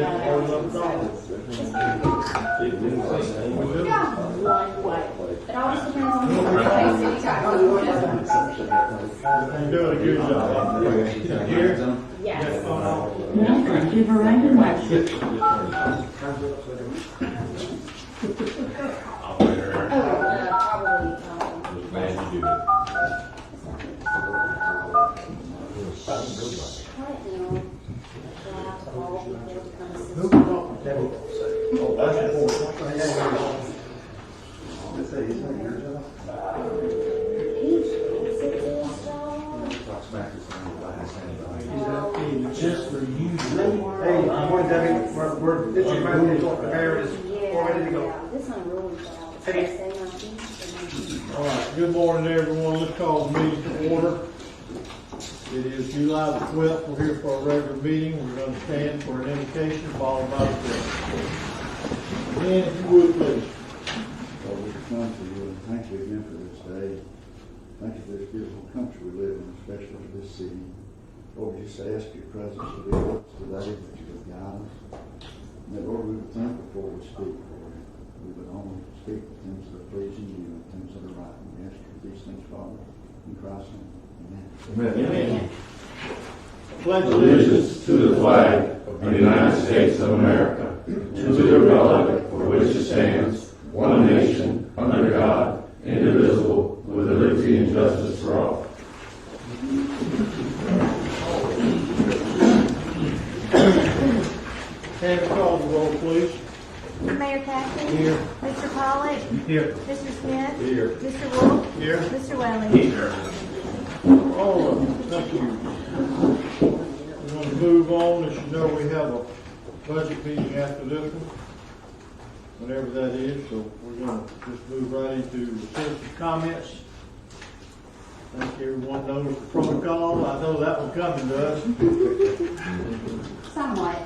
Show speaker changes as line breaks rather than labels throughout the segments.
hold up dollars.
Yeah, one way. It always depends on the
You're doing a good job. Here?
Yes.
Welcome to Verizon West.
Probably.
Glad you do it.
Oh, that's important. Just for you.
Hey, morning, Debbie. This is my name, Dr. Harris. We're ready to go.
This one really well.
All right, good morning, everyone. Let's call the meeting to order. It is July the 12th. We're here for a regular meeting. We're going to stand for an invocation followed by the prayer. Dan, if you would, please.
Lord, we come to you and thank you again for this day. Thank you for this beautiful country we live in, especially for this city. Lord, we just ask your presence to be with us today, that you would guide us. And that, Lord, we would think before we speak, Lord. We would only speak the things that are pleasing you and things that are right. And we ask you these things, Father, in Christ's name. Amen.
Amen. Pledge
Allegiance to the flag of the United States of America, to the republic for which it stands, one nation, under God, indivisible, with liberty and justice for all.
Tammy, call the roll, please.
Mayor Cassidy.
Here.
Mr. Pollock.
Here.
Mr. Smith.
Here.
Mr. Wolf.
Here.
Mr. Welling.
All of them. Thank you. We're going to move on. As you know, we have a budget meeting after this one, whenever that is. So we're going to just move right into the citizen comments. I think everyone knows the protocol. I know that one coming to us.
Somewhat.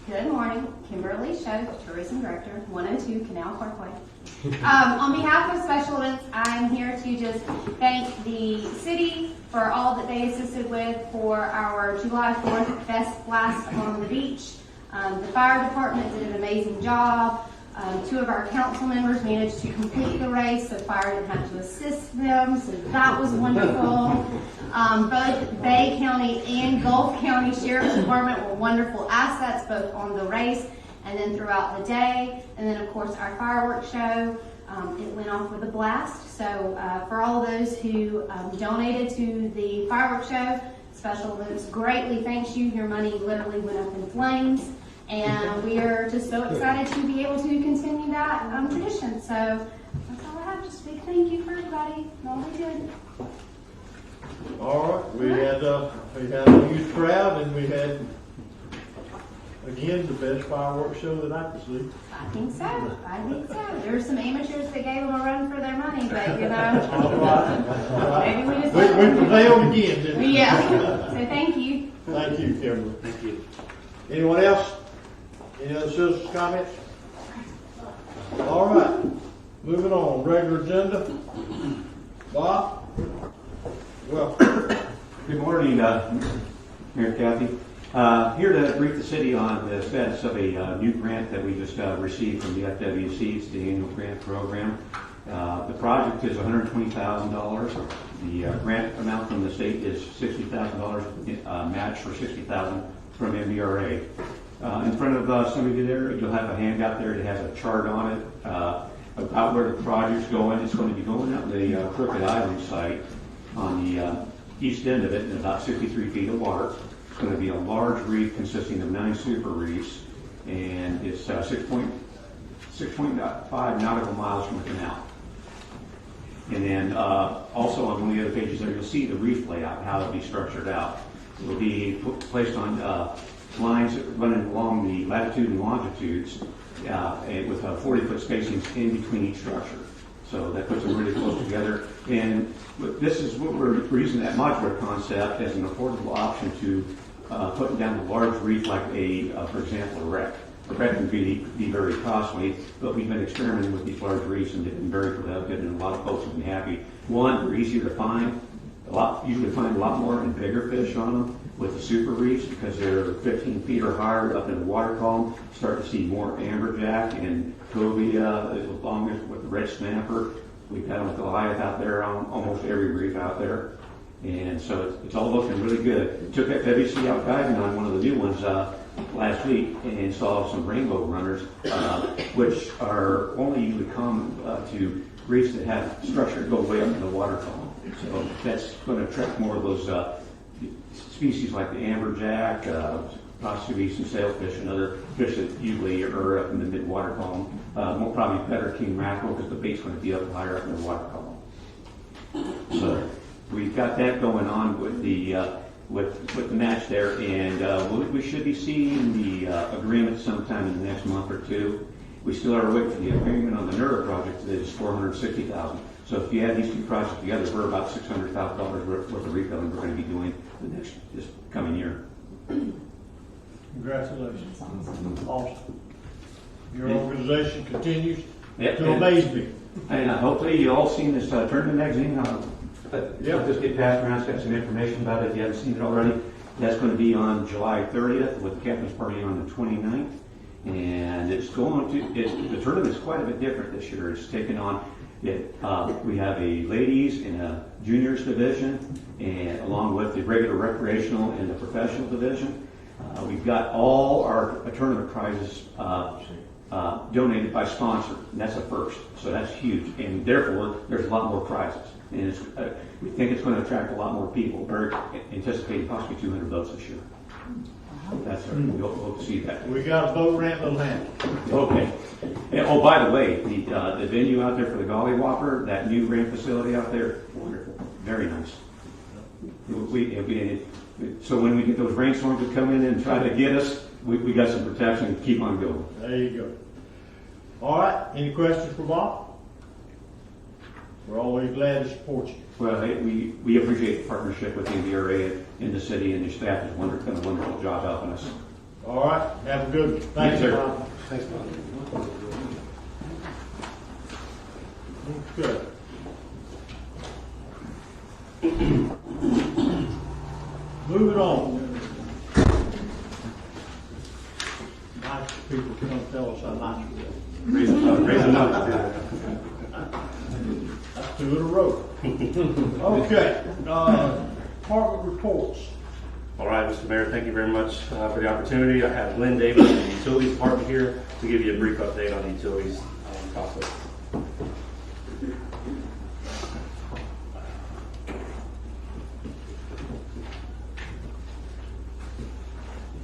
Good morning, Kimberly Show, Tourism Director, 102 Canal Parkway. On behalf of Special Events, I'm here to just thank the city for all that they assisted with for our July 4th Fest Blast on the beach. The fire department did an amazing job. Two of our council members managed to complete the race, so fire didn't have to assist them, so that was wonderful. Both Bay County and Gulf County Sheriff's Department were wonderful assets, both on the race and then throughout the day. And then, of course, our fireworks show, it went off with a blast. So for all of those who donated to the fireworks show, Special Events greatly thanks you. Your money literally went up in flames. And we are just so excited to be able to continue that tradition. So that's all I have. Just a big thank you for everybody. All we did.
All right. We had a huge crowd, and we had, again, the best fireworks show that I could see.
I think so. There were some amateurs that gave them a run for their money, but you know,
All right.
maybe we just
We prevailed again, didn't we?
yeah. So thank you.
Thank you, Kimberly. Thank you. Anyone else? Any other citizens' comments? All right. Moving on. Regular agenda. Bob? Welcome.
Good morning, Mayor Kathy. Here to brief the city on the status of a new grant that we just received from the FWC. It's the annual grant program. The project is $120,000. The grant amount from the state is $60,000, match for $60,000 from MBRA. In front of some of you there, you'll have a handout there that has a chart on it about where the project's going. It's going to be going out the Crooked Island site on the east end of it in about 63 feet of water. It's going to be a large reef consisting of 9 super reefs, and it's 6.5 nautical miles from the canal. And then also on one of the other pages there, you'll see the reef layout, how it'll be structured out. It will be placed on lines running along the latitude and longitudes with 40-foot spacings in between each structure. So that puts them really close together. And this is what we're using, that modular concept, as an affordable option to putting down a large reef like for example, a wreck. A wreck can be very costly, but we've been experimenting with these large reefs and they've been very productive, and a lot of folks have been happy. One, they're easier to find. Usually find a lot more and bigger fish on them. with the super reefs because they're 15 feet or higher up in the water column. Start to see more amberjack and cobia, along with the red snapper. We've had a Goliath out there on almost every reef out there. And so it's all looking really good. Took FWC out diving on one of the new ones last week and saw some rainbow runners, which are only usually common to reefs that have structure that go way up in the water column. So that's going to attract more of those species like the amberjack, possibly some sailfish and other fish that usually are up in the mid-water column. More probably better king mackerel because the bait's going to be up higher up in the water column. So we've got that going on with the match there, and we should be seeing the agreement sometime in the next month or two. We still are waiting for the agreement on the NERA project that is $460,000. So if you add these two projects together, we're about $600,000 worth of rebuilding we're going to be doing this coming year.
Congratulations. Awesome. Your organization continues
Yep,
to amaze me.
And hopefully you all seen this tournament magazine.
Yep.
Just get passed around, it's got some information about it if you haven't seen it already. That's going to be on July 30th with the captain's party on the 29th. And it's the tournament's quite a bit different this year. It's taken on, we have a ladies and a juniors division, and along with the regular recreational and the professional division. We've got all our tournament prizes donated by sponsor, and that's a first. So that's huge, and therefore there's a lot more prizes. And we think it's going to attract a lot more people. We're anticipating possibly 200 boats this year. That's we hope to see that.
We got a boat ramp in Atlanta.
Okay. And, oh, by the way, the venue out there for the Golly Whopper, that new ramp facility out there, wonderful, very nice. So when we get those rainstorms that come in and try to get us, we got some protection to keep on going.
There you go. All right. Any questions for Bob? We're always glad to support you.
Well, we appreciate the partnership with the NVRA in the city, and your staff has done a wonderful job helping us.
All right. Have a good one. Thank you,
sir.
Bob.
Thanks, Bob.
Okay. Moving on. Nice people come tell us how nice we are.
Raise up.
That's two in a row. Okay, department reports.
All right, Mr. Mayor, thank you very much for the opportunity. I have Lynn Davis, the Utilities Department here, to give you a brief update on the utilities process.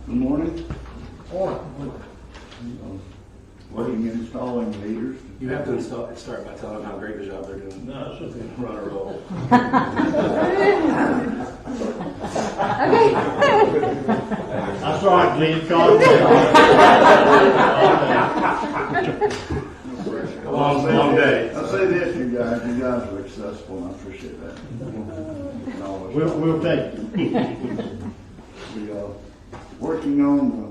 Good morning.
Morning.
Working installing meters.
You have to start by telling them how great the job they're doing.
No, it's okay.
Run a roll.
That's all right, Glenn. Calm
Long day.
I'll say this, you guys were successful, and I appreciate that. You can always-
We'll take it.
We are working on the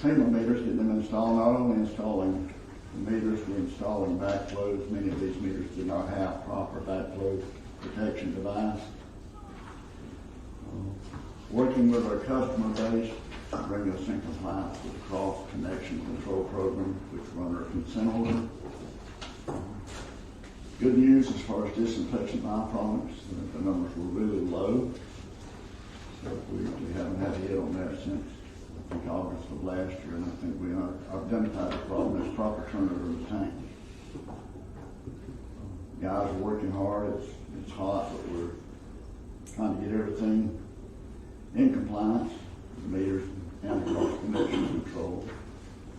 payment meters, getting them installed, not only installing the meters, we're installing backflows. Many of these meters do not have proper backflow protection device. Working with our customer base, bring us in compliance with the cross connection control program, which run our consent order. Good news as far as disinfection byproducts, the numbers were really low. So we haven't had a hit on that since, I think, August of last year, and I think we identified the problem as proper turnover of the tank. Guys are working hard, it's hot, but we're trying to get everything in compliance, the meters and the cross connection control,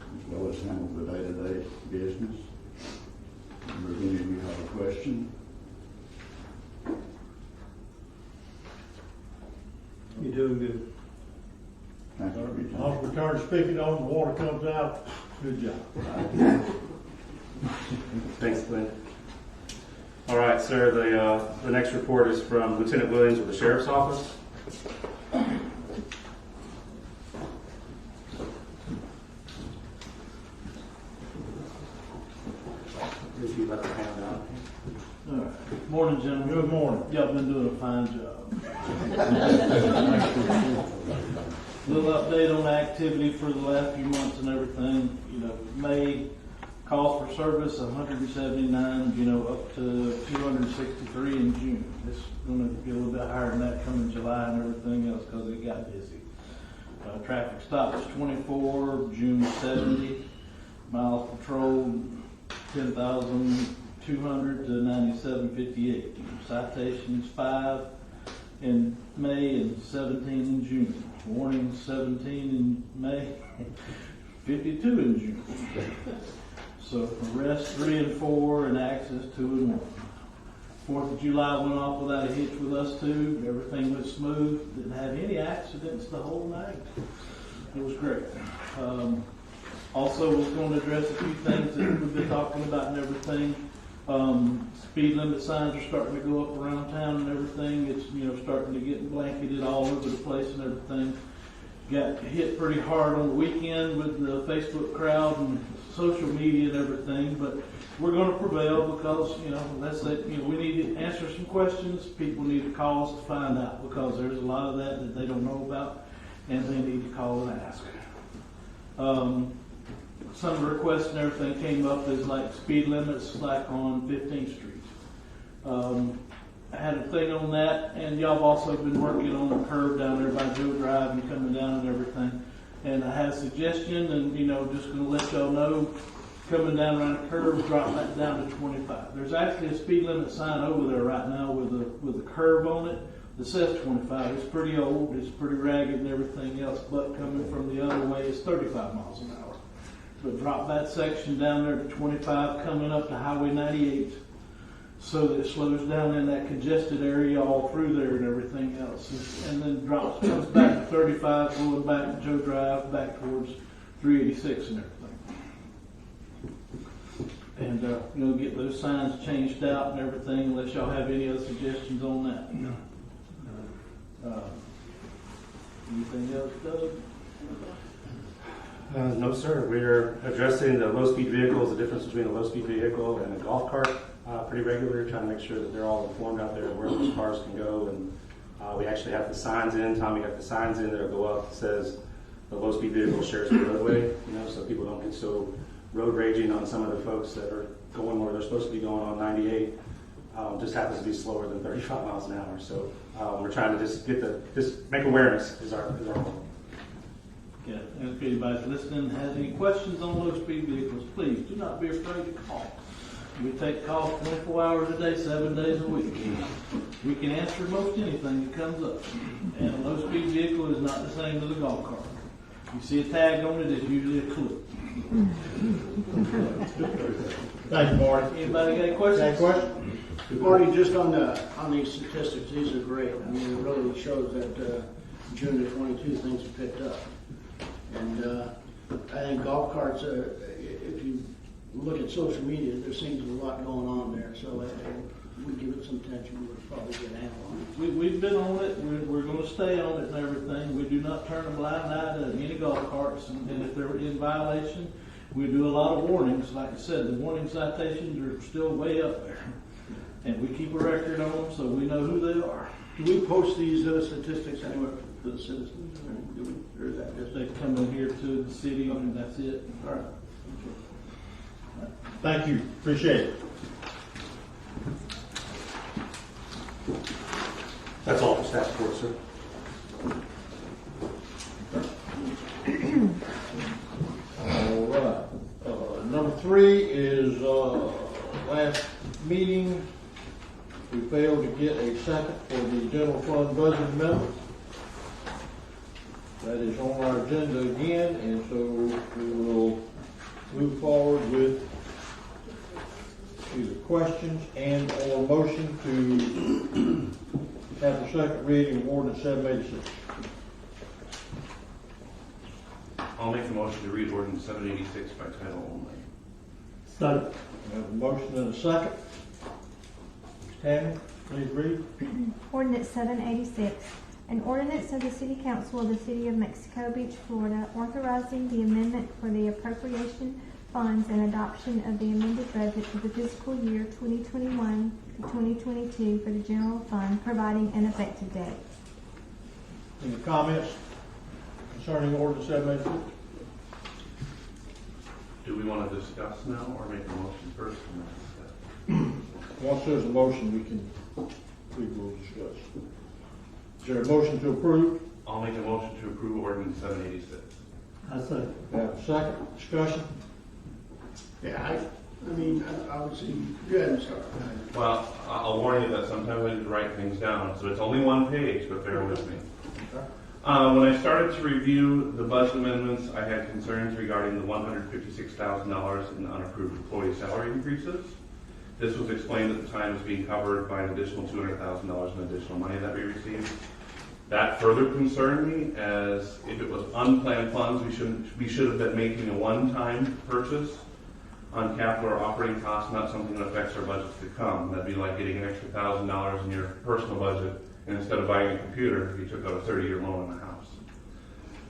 as well as handle the day-to-day business. If any of you have a question?
You're doing good.
Thank you for your time.
I'll return speaking on, the water comes out. Good job.
Thanks, Glenn. All right, sir, the next report is from Lieutenant Williams with the Sheriff's Office. If you let her hand out.
All right. Morning, gentlemen.
Good morning.
Y'all been doing a fine job. Little update on the activity for the last few months and everything. You know, May calls for service 179, you know, up to 263 in June. It's going to be a little bit higher than that coming July and everything else because it got busy. Traffic stops 24, June 70, miles patrolled 10,200 to 9758. Citations 5 in May and 17 in June. Warnings 17 in May, 52 in June. So arrests 3 and 4 and accidents 2 and 1. 4th of July went off without a hitch with us too. Everything went smooth. Didn't have any accidents the whole night. It was great. Also, was going to address a few things that we've been talking about and everything. Speed limit signs are starting to go up around town and everything. It's, you know, starting to get blanketed all over the place and everything. Got hit pretty hard on the weekend with the Facebook crowd and social media and everything, but we're going to prevail because, you know, that's it. You know, we need to answer some questions. People need to call us to find out because there's a lot of that they don't know about, and they need to call and ask. Some of the requests and everything came up as like speed limits, like on 15th Street. I had a thing on that, and y'all have also been working on the curve down there by Joe Drive and coming down and everything. And I had a suggestion, and, you know, just going to let y'all know, coming down around the curve, drop that down to 25. There's actually a speed limit sign over there right now with a curve on it that says 25. It's pretty old, it's pretty ragged and everything else, but coming from the other way, it's 35 miles an hour. But drop that section down there to 25 coming up to Highway 98 so that it slows down in that congested area all through there and everything else. And then comes back to 35, going back to Joe Drive, back towards 386 and everything. And, you know, get those signs changed out and everything, unless y'all have any other suggestions on that. Anything else, Doug?
No, sir. We're addressing the low-speed vehicles, the difference between a low-speed vehicle and a golf cart pretty regularly, trying to make sure that they're all informed out there where those cars can go. And we actually have the signs in. Tommy got the signs in that'll go up that says the low-speed vehicle shares the roadway, you know, so people don't get so road raging on some of the folks that are going where they're supposed to be going on 98. Just happens to be slower than 35 miles an hour. So we're trying to just make awareness is our goal.
Yeah, and if anybody's listening has any questions on low speed vehicles, please do not be afraid to call. We take calls 24 hours a day, 7 days a week. We can answer most anything that comes up. And a low speed vehicle is not the same as a golf cart. You see a tag on it, it's usually a clip.
Thank you, Marty.
Anybody got any questions?
Any questions?
Marty, just on these statistics, these are great. I mean, it really shows that June of 22 things have picked up. And I think golf carts, if you look at social media, there seems a lot going on there. So if we give it some attention, we'll probably get a handle on it.
We've been on it. We're going to stay on it and everything. We do not turn a blind eye to any golf carts. And if they're in violation, we do a lot of warnings. Like I said, the warning citations are still way up there. And we keep a record on them so we know who they are.
Do we post these statistics anywhere for the citizens? Or is that just
They come in here to the city and that's it.
all right?
Thank you. Appreciate it.
That's all for staff report, sir.
All right. Number 3 is last meeting. We failed to get a second for the general fund budget amendment. That is on our agenda again, and so we will move forward with either questions and or motion to have the second reading of ordinance 786.
I'll make the motion to read ordinance 786 by title only.
Second. We have a motion and a second. Tammy, please read.
Ordinance 786, an ordinance of the City Council of the City of Mexico Beach, Florida, authorizing the amendment for the appropriation funds and adoption of the amended budget for the fiscal year 2021 to 2022 for the general fund, providing an effective date.
Any comments, concerning ordinance 786?
Do we want to discuss now or make a motion first?
Once there's a motion, we will discuss. Is there a motion to approve?
I'll make a motion to approve ordinance 786.
I second. Have a second discussion?
Yeah, I mean, I would say, go ahead and start.
Well, I'll warn you that sometimes I need to write things down, so it's only one page, but bear with me. When I started to review the budget amendments, I had concerns regarding the $156,000 in unapproved employee salary increases. This was explained at the time as being covered by an additional $200,000 in additional money that we received. That further concerned me, as if it was unplanned funds, we should have been making a one-time purchase on capital or operating costs, not something that affects our budgets to come. That'd be like getting an extra $1,000 in your personal budget, and instead of buying a computer, you took out a 30-year loan on a house.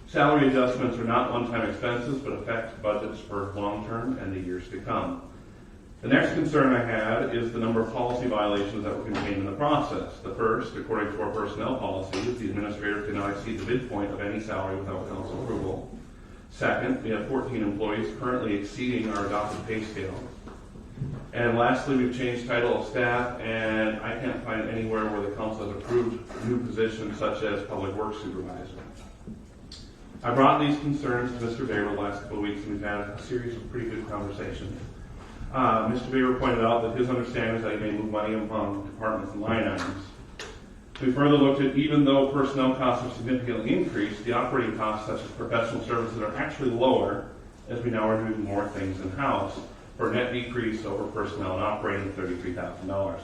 Salary adjustments are not one-time expenses, but affect budgets for long-term and the years to come. The next concern I had is the number of policy violations that were contained in the process. The first, according to our personnel policy, is the administrator cannot exceed the midpoint of any salary without council approval. Second, we have 14 employees currently exceeding our adopted pay scale. And lastly, we've changed title of staff, and I can't find anywhere where the council has approved new positions such as public works supervisor. I brought these concerns to Mr. Baber the last couple of weeks, and we've had a series of pretty good conversations. Mr. Baber pointed out that his understanding is that he may move money among departments and line items. We further looked at, even though personnel costs have significantly increased, the operating costs such as professional services are actually lower, as we now are doing more things in-house, for a net decrease over personnel and operating of $33,000.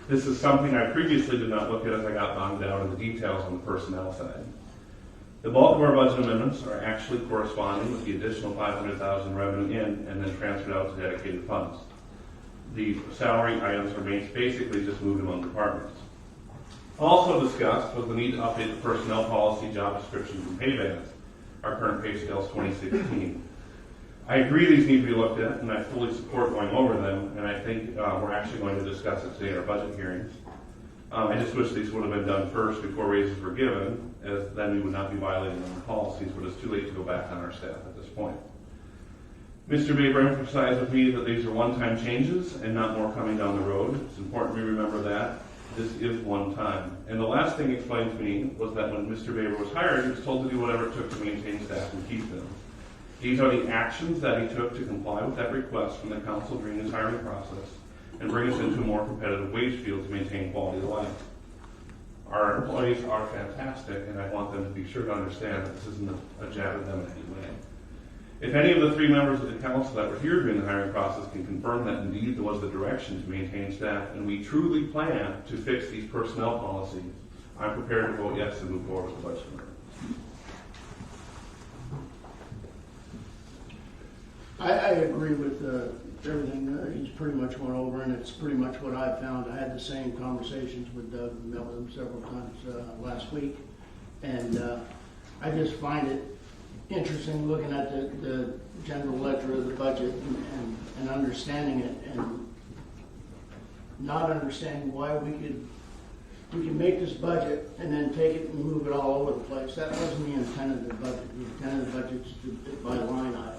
This is something I previously did not look at as I got bogged down in the details on the personnel side. The bulk of our budget amendments are actually corresponding with the additional $500,000 revenue in and then transferred out to dedicated funds. The salary items are basically just moved among departments. Also discussed was the need to update the personnel policy, job descriptions, and pay bands. Our current pay scale is 2016. I agree these need to be looked at, and I fully support going over them, and I think we're actually going to discuss it today in our budget hearings. I just wish these would have been done first before raises were given, as then we would not be violating our policies, but it's too late to go back on our staff at this point. Mr. Baber emphasized with me that these are one-time changes and not more coming down the road. It's important we remember that. This is one time. And the last thing explained to me was that when Mr. Baber was hired, he was told to do whatever it took to maintain staff and keep them. These are the actions that he took to comply with that request from the council during his hiring process and bring us into a more competitive wage field to maintain quality of life. Our employees are fantastic, and I want them to be sure to understand that this isn't a jab at them in any way. If any of the three members of the council that were here during the hiring process can confirm that indeed there was the direction to maintain staff, and we truly plan to fix these personnel policies, I'm prepared to vote yes and move forward with the budget.
I agree with everything he's pretty much went over, and it's pretty much what I found. I had the same conversations with Doug, met with him several times last week, and I just find it interesting looking at the general ledger of the budget and understanding it, and not understanding why we can make this budget and then take it and move it all over the place. That wasn't the intent of the budget. The intent of the budget is to by line item.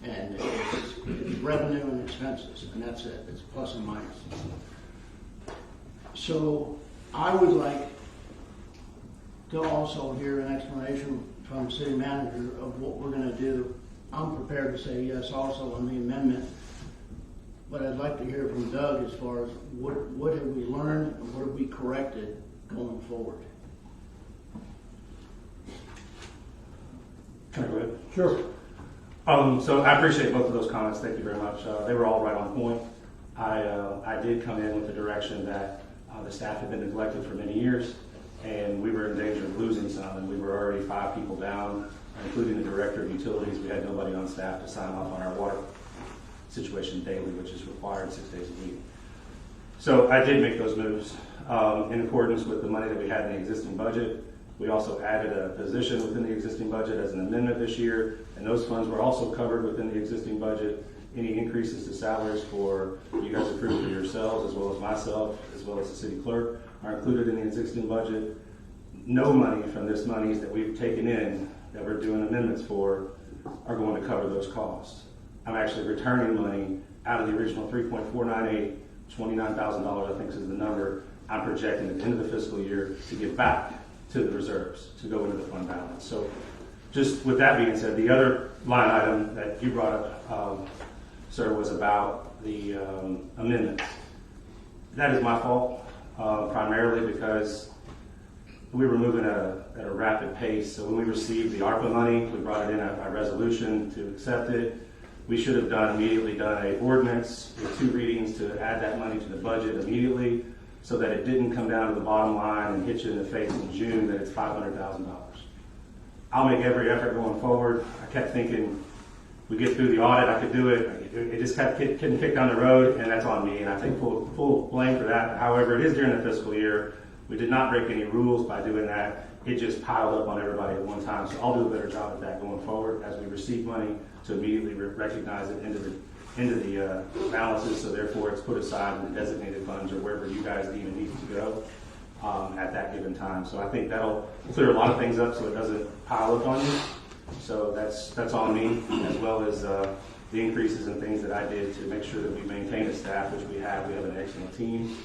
And it's revenue and expenses, and that's it. It's plus and minus. So I would like to also hear an explanation from the city manager of what we're going to do. I'm prepared to say yes also on the amendment, but I'd like to hear from Doug as far as what have we learned and what have we corrected going forward.
Can I go ahead?
Sure.
So I appreciate both of those comments. Thank you very much. They were all right on point. I did come in with the direction that the staff had been neglected for many years, and we were in danger of losing some, and we were already 5 people down, including the director of utilities. We had nobody on staff to sign off on our water situation daily, which is required 6 days a week. So I did make those moves in accordance with the money that we had in the existing budget. We also added a position within the existing budget as an amendment this year, and those funds were also covered within the existing budget. Any increases to salaries for you guys approved for yourselves, as well as myself, as well as the city clerk, are included in the existing budget. No money from this money that we've taken in that we're doing amendments for are going to cover those costs. I'm actually returning money out of the original 3.498, $29,000 I think is the number I'm projecting at the end of the fiscal year to give back to the reserves, to go into the fund balance. So just with that being said, the other line item that you brought up, sir, was about the amendments. That is my fault, primarily because we were moving at a rapid pace. So when we received the ARPA money, we brought it in a resolution to accept it. We should have immediately done a ordinance with 2 readings to add that money to the budget immediately, so that it didn't come down to the bottom line and hit you in the face in June that it's $500,000. I'll make every effort going forward. I kept thinking we get through the audit, I could do it. It just kept getting kicked down the road, and that's on me, and I take full blame for that. However, it is during the fiscal year. We did not break any rules by doing that. It just piled up on everybody at one time. So I'll do a better job at that going forward as we receive money to immediately recognize it into the balances. So therefore, it's put aside in the designated funds or wherever you guys deem it needs to go at that given time. So I think that'll clear a lot of things up so it doesn't pile up on you. So that's on me, as well as the increases and things that I did to make sure that we maintain the staff, which we have. We have an excellent team.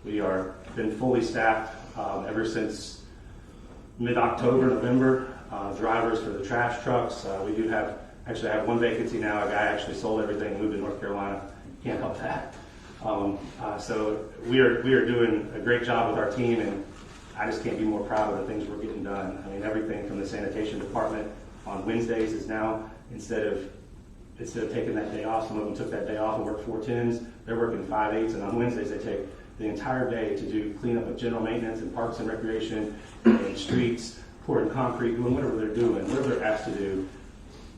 We are been fully staffed ever since mid-October, November. Drivers for the trash trucks. We do have one vacancy now. A guy actually sold everything, moved to North Carolina. Can't help that. So we are doing a great job with our team, and I just can't be more proud of the things we're getting done. I mean, everything from the sanitation department on Wednesdays is now, instead of taking that day off, some of them took that day off and worked 4 10s. They're working 5 8s, and on Wednesdays they take the entire day to do cleanup of general maintenance and parks and recreation and streets, pouring concrete, doing whatever they're doing, whatever they're asked to do,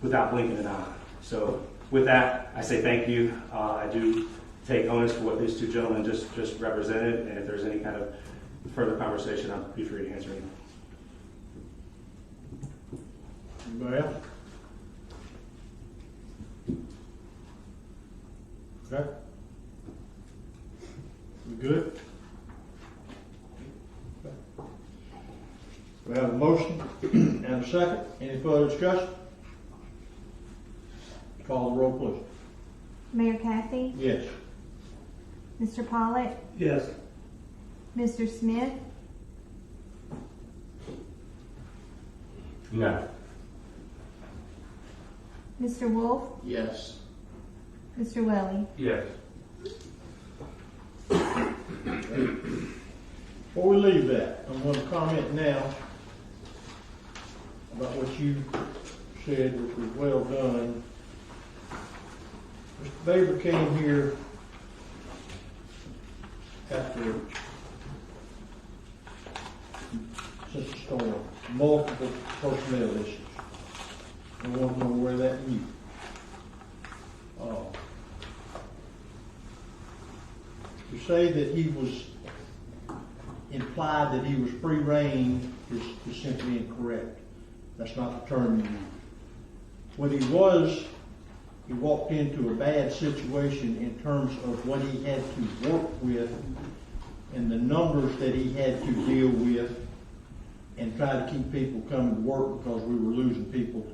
without blinking an eye. So with that, I say thank you. I do take onus for what these 2 gentlemen just represented, and if there's any kind of further conversation, I'll be free to answer anything.
Anybody else? Okay. We good? Okay. We have a motion and a second. Any further discussion? Call the roll, please.
Mayor Kathy,
Yes.
Mr. Pollitt,
Yes.
Mr. Smith,
No.
Mr. Wolf,
Yes.
Mr. Welly.
Yes.
Before we leave that, I'm going to comment now about what you said, which was well done. Mr. Baber came here after such a storm, multiple personnel issues. I want to know where that went. To say that he was implied that he was free rein is simply incorrect. That's not the term you use. What he was, he walked into a bad situation in terms of what he had to work with and the numbers that he had to deal with and try to keep people coming to work because we were losing people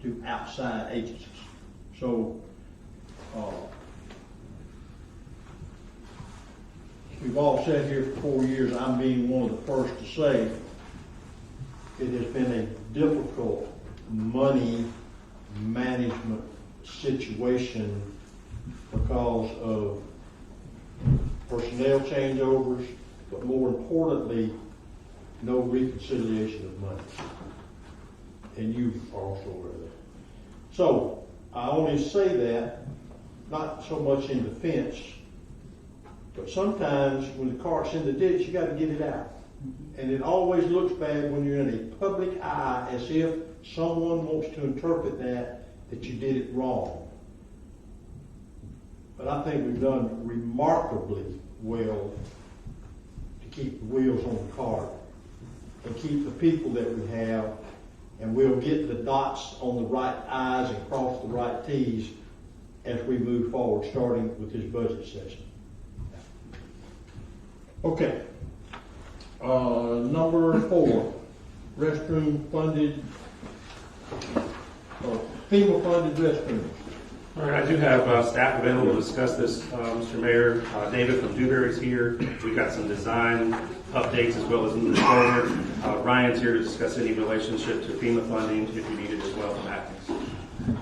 to outside agencies. So, we've all sat here for 4 years. I'm being one of the first to say it has been a difficult money management situation because of personnel changeovers, but more importantly, no reconciliation of money. And you are also aware of that. So, I only say that, not so much in defense, but sometimes when the cart's in the ditch, you got to get it out. And it always looks bad when you're in a public eye as if someone wants to interpret that you did it wrong. But I think we've done remarkably well to keep the wheels on the cart and keep the people that we have, and we'll get the dots on the right I's and cross the right T's as we move forward, starting with this budget session. Okay. Number 4, restroom funded FEMA funded restrooms.
All right, I do have staff available to discuss this, Mr. Mayor. David from Dewberry's here. We've got some design updates as well as moving forward. Ryan's here to discuss any relationship to FEMA funding if you need it as well from Atkins.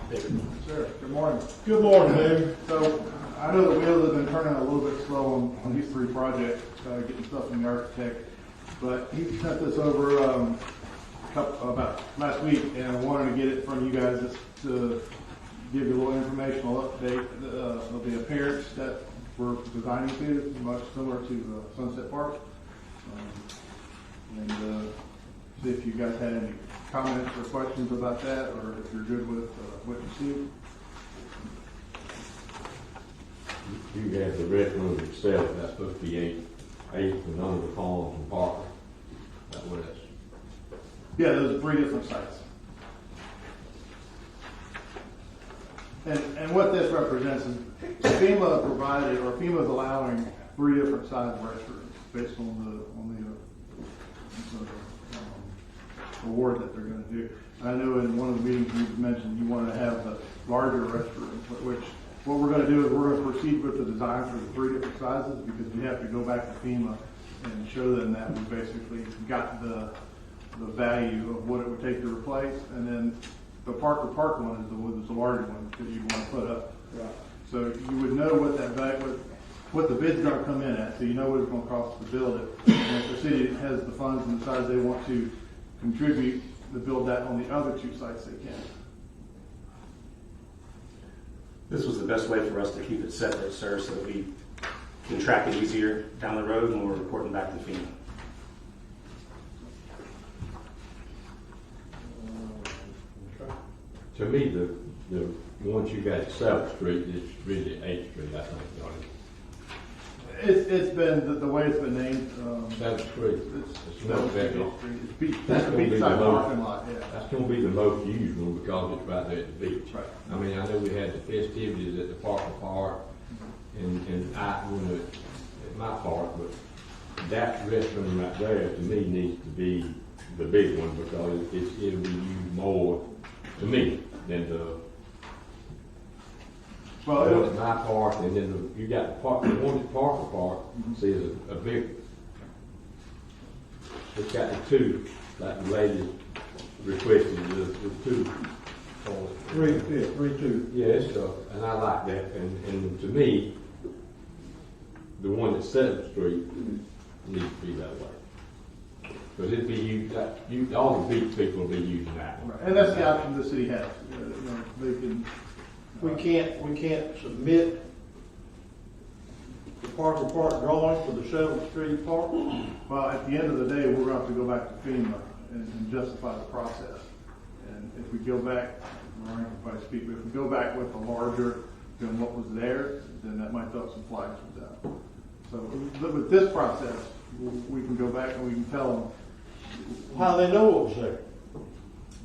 David.
Sir, good morning.
Good morning, David.
So, I know the wheels have been turning a little bit slow on these three projects, getting stuff from the architect, but he sent this over about last week, and I wanted to get it from you guys just to give you a little informational update of the appearance that we're designing to, much similar to Sunset Park. And see if you guys had any comments or questions about that, or if you're good with what you see.
You have the restroom itself, that's supposed to be eight and under the palms and Parker. That's what it's.
Yeah, those are three different sites. And what this represents is FEMA provided, or FEMA is allowing three different size restrooms based on the award that they're going to do. I know in one of the meetings you mentioned you want to have the larger restroom, which what we're going to do is we're going to proceed with the design for the three different sizes because we have to go back to FEMA and show them that we basically got the value of what it would take to replace, and then the Parker Park one is the larger one that you want to put up. Right. So you would know what that value, what the bid's going to come in at, so you know what it's going to cost to build it. And if the city has the funds and decides they want to contribute to build that on the other two sites, they can.
This was the best way for us to keep it separate, sir, so that we can track it easier down the road when we're reporting back to FEMA.
To me, the ones you got at 7th Street is really 8th Street, I think, don't it?
It's been, the way it's been named,
7th Street.
It's not Street. It's beach,
That's going to be the
beachside parking
most,
lot, yeah.
that's going to be the most used one because it's right there at the beach.
Right.
I mean, I know we had the festivities at the Parker Park and I, at my park, but that restroom right there to me needs to be the big one because it'll be used more to me than the one at my park, and then you got the park, the one at Parker Park, see, is a big. It's got the two, like the lady requested, the two.
Three, two.
Yeah, it's and I like that, and to me, the one at 7th Street needs to be that way. Because it'd be used, all the beach people will be using that one.
Right. And that's the option the city has. They can.
We can't submit the Parker Park drawing for the 7th Street Park.
Well, at the end of the day, we're going to have to go back to FEMA and justify the process. And if we go back, Ryan can probably speak, but if we go back with a larger than what was there, then that might throw some flags with that. So with this process, we can go back and we can tell them.
How do they know what was there?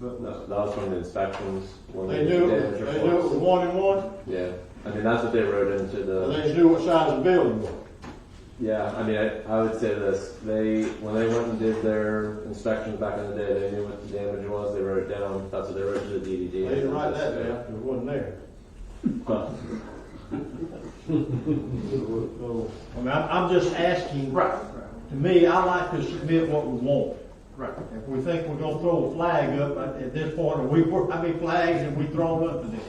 But
That was from the inspections. When
They knew
did
it
reports.
was 1 and 1?
Yeah, I mean, that's what they wrote into the.
They just knew what size the building was.
Yeah, I mean, I would say this, when they went and did their inspections back in the day, they knew what the damage was, they wrote it down, that's what they wrote to the DDD.
They didn't write that down, it wasn't there.
But,
So, I mean, I'm just asking.
right.
To me, I like to submit what we want.
Right.
If we think we're gonna throw a flag up at this point, or how many flags have we thrown up to this?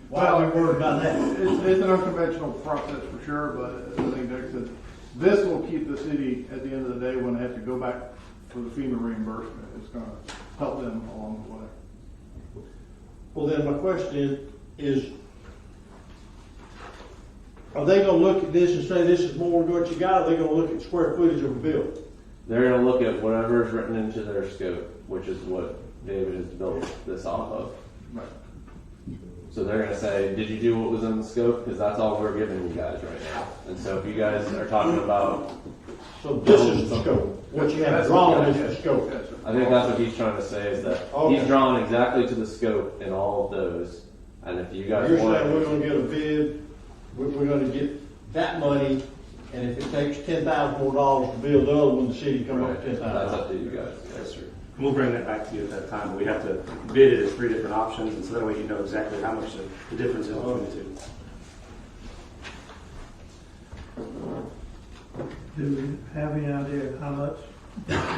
Why are we worried about that?
It's an unconventional process for sure, but as I think Derek said, this will keep the city at the end of the day when they have to go back for the FEMA reimbursement. It's going to help them along the way.
Well, then my question is, are they gonna look at this and say this is more than what you got, or are they gonna look at square footage of a building?
they're gonna look at whatever is written into their scope, which is what David has built this off of.
Right.
So they're gonna say, did you do what was in the scope? Because that's all we're giving you guys right now. And so if you guys are talking about.
So this is the scope. What you have drawn is the scope.
I think that's what he's trying to say is that he's drawn exactly to the scope in all of those. And if you guys
You're
want.
saying we're gonna get a bid, we're gonna get that money, and if it takes $10,000 more to build the other one, the city come up with $10,000.
That's up to you guys.
Yes, sir. We'll bring that back to you at that time, but we have to bid it as 3 different options, and so that way you know exactly how much the difference is between the two.
Do we have any idea how much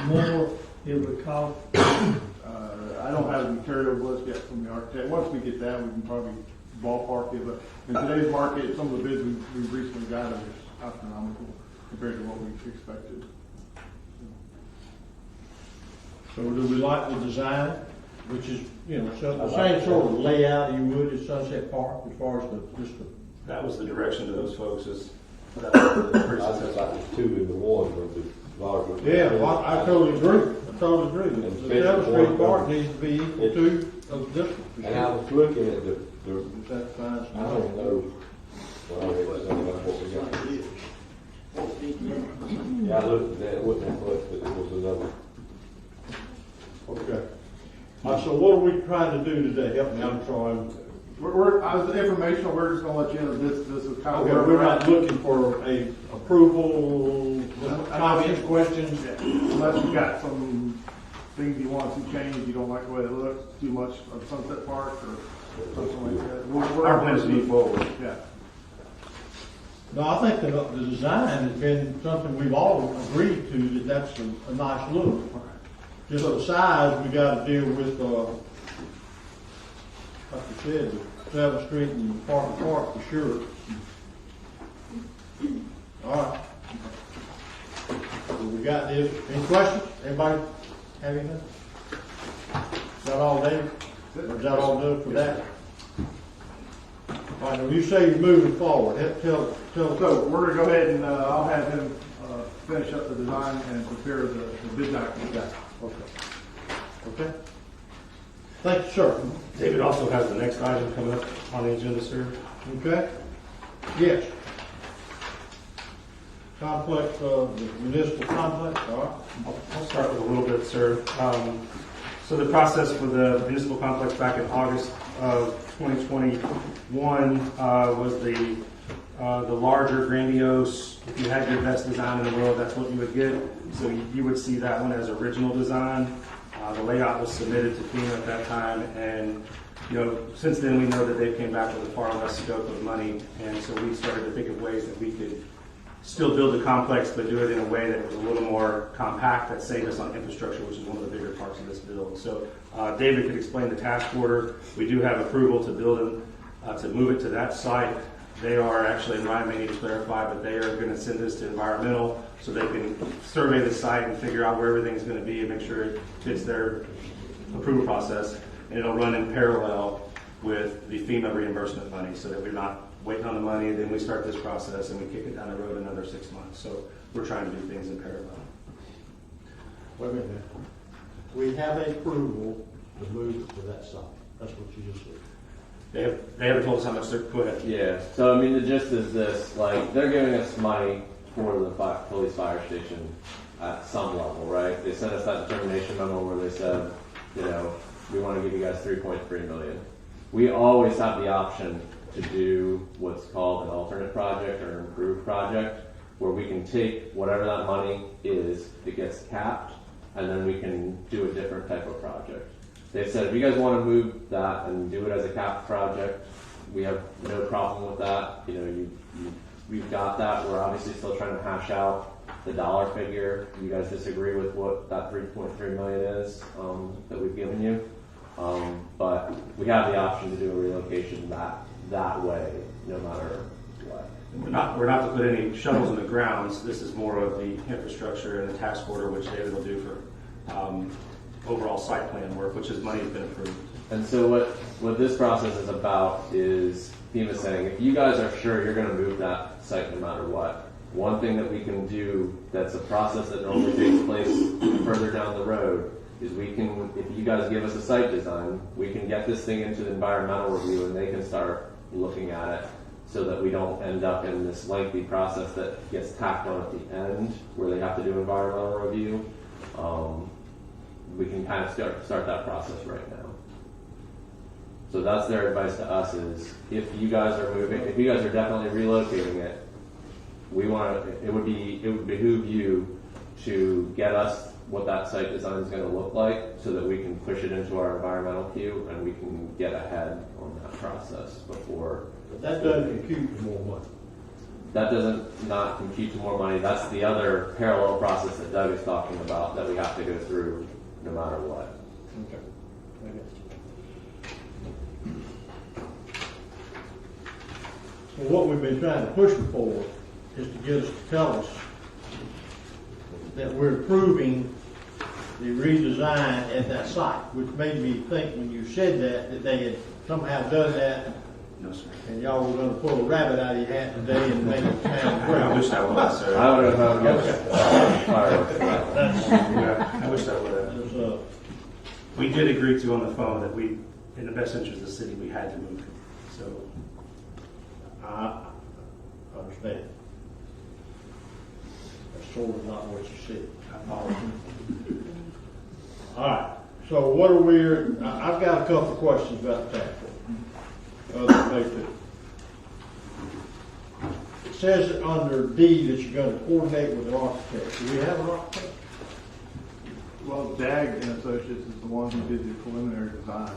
more it would cost?
I don't have the material list yet from the architect. Once we get that, we can probably ballpark it, but in today's market, some of the bids we've recently gotten are just astronomical compared to what we expected.
So do we like the design, which is, so the same sort of layout you would at Sunset Park as far as
That was the direction to those folks is. That was the
I just like the 2 in the 1 would be larger.
Yeah, well, I totally agree. The 7th Street Park needs to be equal to this one.
And I was looking at the
That's fine.
I don't know. Well, that's what we got. Yeah, I looked at that, it wasn't that much, but it was another.
Okay. So what are we trying to do today? Help me, I'm sorry.
As informational, we're just gonna let you know this is kind of.
Okay, we're not looking for a approval, comments, questions.
Unless you got some things you want to change, you don't like the way it looks, too much of Sunset Park or something like that.
Our plan is to move forward.
Yeah.
No, I think the design has been something we've all agreed to, that's a nice look. Just the size, we gotta deal with, like you said, the 7th Street and Park for sure. All right. So we got this. Any questions? Anybody have anything? Is that all, Dave? Or is that all done for that? All right, now you say you're moving forward. Tell.
So we're gonna go ahead and I'll have him finish up the design and prepare the bid document.
Okay. Thank you, sir.
David also has the next item coming up on the agenda, sir.
Okay. Yes. Complex, the municipal complex, all right.
I'll start with a little bit, sir. So the process for the municipal complex back in August of 2021 was the larger, grandiose. If you had your best design in the world, that's what you would get. So you would see that one as original design. The layout was submitted to FEMA at that time, and since then we know that they came back with a far less scope of money, and so we started to think of ways that we could still build the complex, but do it in a way that was a little more compact, that saved us on infrastructure, which is one of the bigger parts of this build. So David could explain the task order. We do have approval to build it, to move it to that site. They are actually, and Ryan may need to clarify, but they are going to send this to environmental so they can survey the site and figure out where everything's going to be and make sure it fits their approval process. And it'll run in parallel with the FEMA reimbursement money so that we're not waiting on the money, then we start this process and we kick it down the road another 6 months. So we're trying to do things in parallel.
Wait a minute. We have approval to move to that site. That's what you just said.
They haven't told us how much they're, go ahead.
Yeah, so I mean, the gist is this, like, they're giving us money for the police fire station at some level, right? They sent us that determination memo where they said, we want to give you guys $3.3 million. We always have the option to do what's called an alternate project or an improved project, where we can take whatever that money is, it gets capped, and then we can do a different type of project. They said, if you guys want to move that and do it as a capped project, we have no problem with that. We've got that. We're obviously still trying to hash out the dollar figure. You guys disagree with what that $3.3 million is that we've given you. But we have the option to do a relocation that way, no matter what.
We're not to put any shovels in the grounds. This is more of the infrastructure and the task order, which David will do for overall site plan work, which is money has been approved.
And so what this process is about is FEMA saying, if you guys are sure you're going to move that site no matter what, one thing that we can do that's a process that normally takes place further down the road is we can, if you guys give us a site design, we can get this thing into the environmental review and they can start looking at it so that we don't end up in this lengthy process that gets tacked on at the end where they have to do environmental review. We can kind of start that process right now. So that's their advice to us is if you guys are moving, if you guys are definitely relocating it, it would behoove you to get us what that site design is going to look like so that we can push it into our environmental queue and we can get ahead on that process before.
But that doesn't compute to more money.
That doesn't not compute to more money. That's the other parallel process that Doug is talking about that we have to go through no matter what.
Okay. Well, what we've been trying to push for is to get us to tell us that we're approving the redesign at that site, which made me think when you said that they had somehow done that.
No, sir.
And y'all were gonna pull a rabbit out of your hat today and make it sound great.
I wish I was, sir.
I would have fireworks for that.
Yeah, I wish I would have. We did agree to on the phone that we, in the best interest of the city, we had to move it. So,
I understand. That's sort of not what you said.
I apologize.
All right, so what are we, I've got a couple of questions about the task force. May too. It says under D that you're going to coordinate with an architect. Do we have an architect?
Well, DAG and Associates is the one who did the preliminary design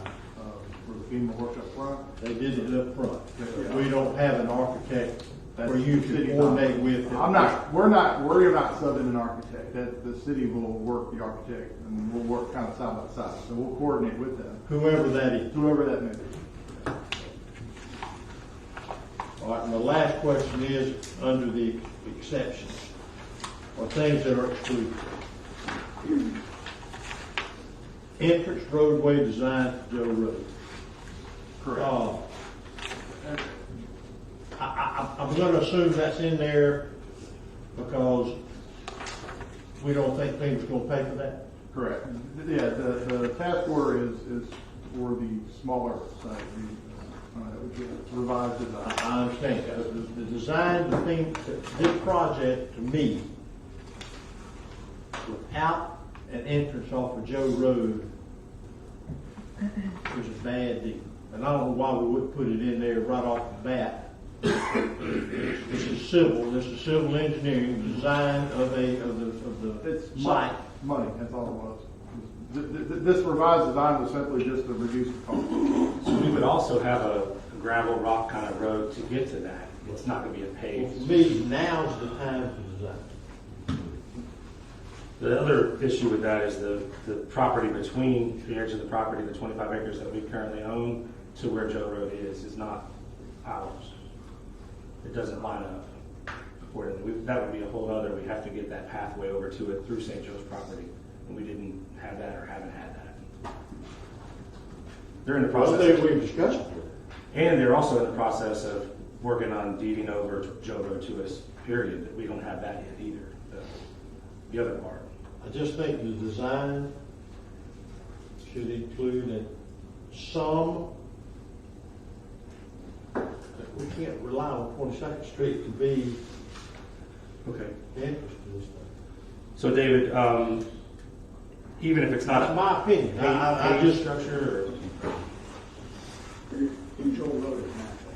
for the FEMA work up front.
They did it up front.
Yeah.
We don't have an architect
That's
for you
the
to
city
coordinate with.
we're not subbing an architect. The city will work the architect and we'll work kind of side by side. So we'll coordinate with them.
Whoever that is.
Whoever that may be.
All right, and the last question is, under the exceptions, or things that are excluded. Entrance roadway design to Joe Road.
Correct.
I'm going to assume that's in there because we don't think FEMA's going to pay for that.
Correct. Yeah, the task order is for the smaller side, the revised design.
I understand. The design, the thing, this project to me, without an entrance off of Joe Road, is a bad deal. And I don't know why we wouldn't put it in there right off the bat. This is civil engineering, the design of the site.
Money, that's all it was. This revised design was simply just to reduce the cost.
So we would also have a gravel rock kind of road to get to that. It's not going to be a
For
paved.
me, now's the time to design.
The other issue with that is the property between the edge of the property, the 25 acres that we currently own, to where Joe Road is not ours. It doesn't line up accordingly. That would be a whole other, we have to get that pathway over to it through St. Joe's property. And we didn't have that or haven't had that. They're in the process.
Well, we've discussed it.
And they're also in the process of working on deeding over Joe Road to us, period. We don't have that yet either, the other part.
I just think the design should include some, we can't rely on 22nd Street to be
Okay.
the entrance to this thing.
So David, even if it's not
That's my opinion. I
paved
just,
structure,
Joe Road is natural.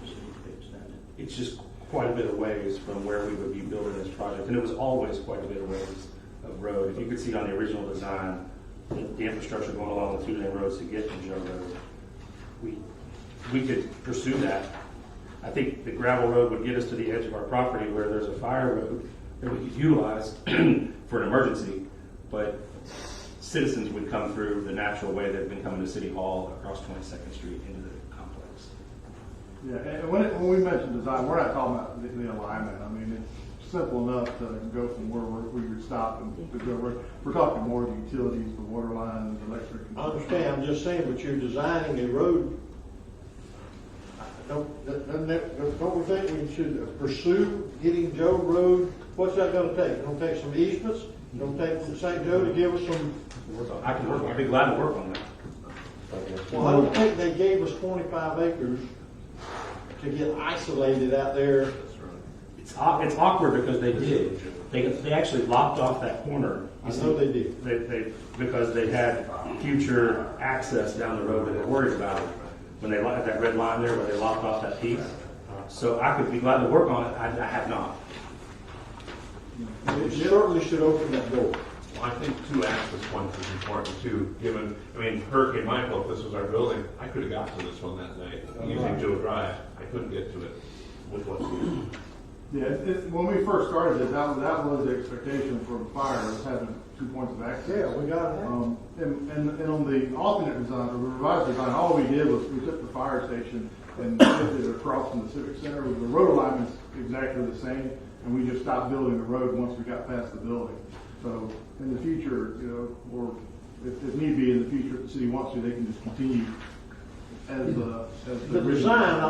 Just need to be extended.
it's just quite a bit of ways from where we would be building this project, and it was always quite a bit of ways of road. If you could see on the original design, the infrastructure going along the two-lane roads to get to Joe Road, we could pursue that. I think the gravel road would get us to the edge of our property where there's a fire road that we could utilize for an emergency, but citizens would come through the natural way they've been coming to City Hall across 22nd Street into the complex.
Yeah, and when we mention design, we're not talking about the alignment. I mean, it's simple enough to go from where we would stop and to go. We're talking more of the utilities, the water lines, electric.
I understand, I'm just saying, but you're designing a road. Don't we think we should pursue getting Joe Road? What's that gonna take? It's gonna take some easements? It's gonna take from St. Joe to give us some,
I can work. I'd be glad to work on that.
well, I don't think they gave us 25 acres to get isolated out there.
It's awkward because they did. They actually lopped off that corner.
I know they did.
Because they had future access down the road that they're worried about when they had that red line there where they lopped off that piece. So I could be glad to work on it. I have not.
It certainly should open that door.
I think two access points is important too, given, Hurricane Michael, if this was our building, I could have got to this one that day, using Joe Drive. I couldn't get to it with what's here.
Yeah, when we first started it, that was the expectation for the fire, was having 2 points of access.
Yeah, we got it.
And on the alternate design, or the revised design, all we did was we took the fire station and shifted it across from the Civic Center. The road alignment's exactly the same, and we just stopped building the road once we got past the building. So in the future, or if need be in the future, if the city wants to, they can just continue as
The design,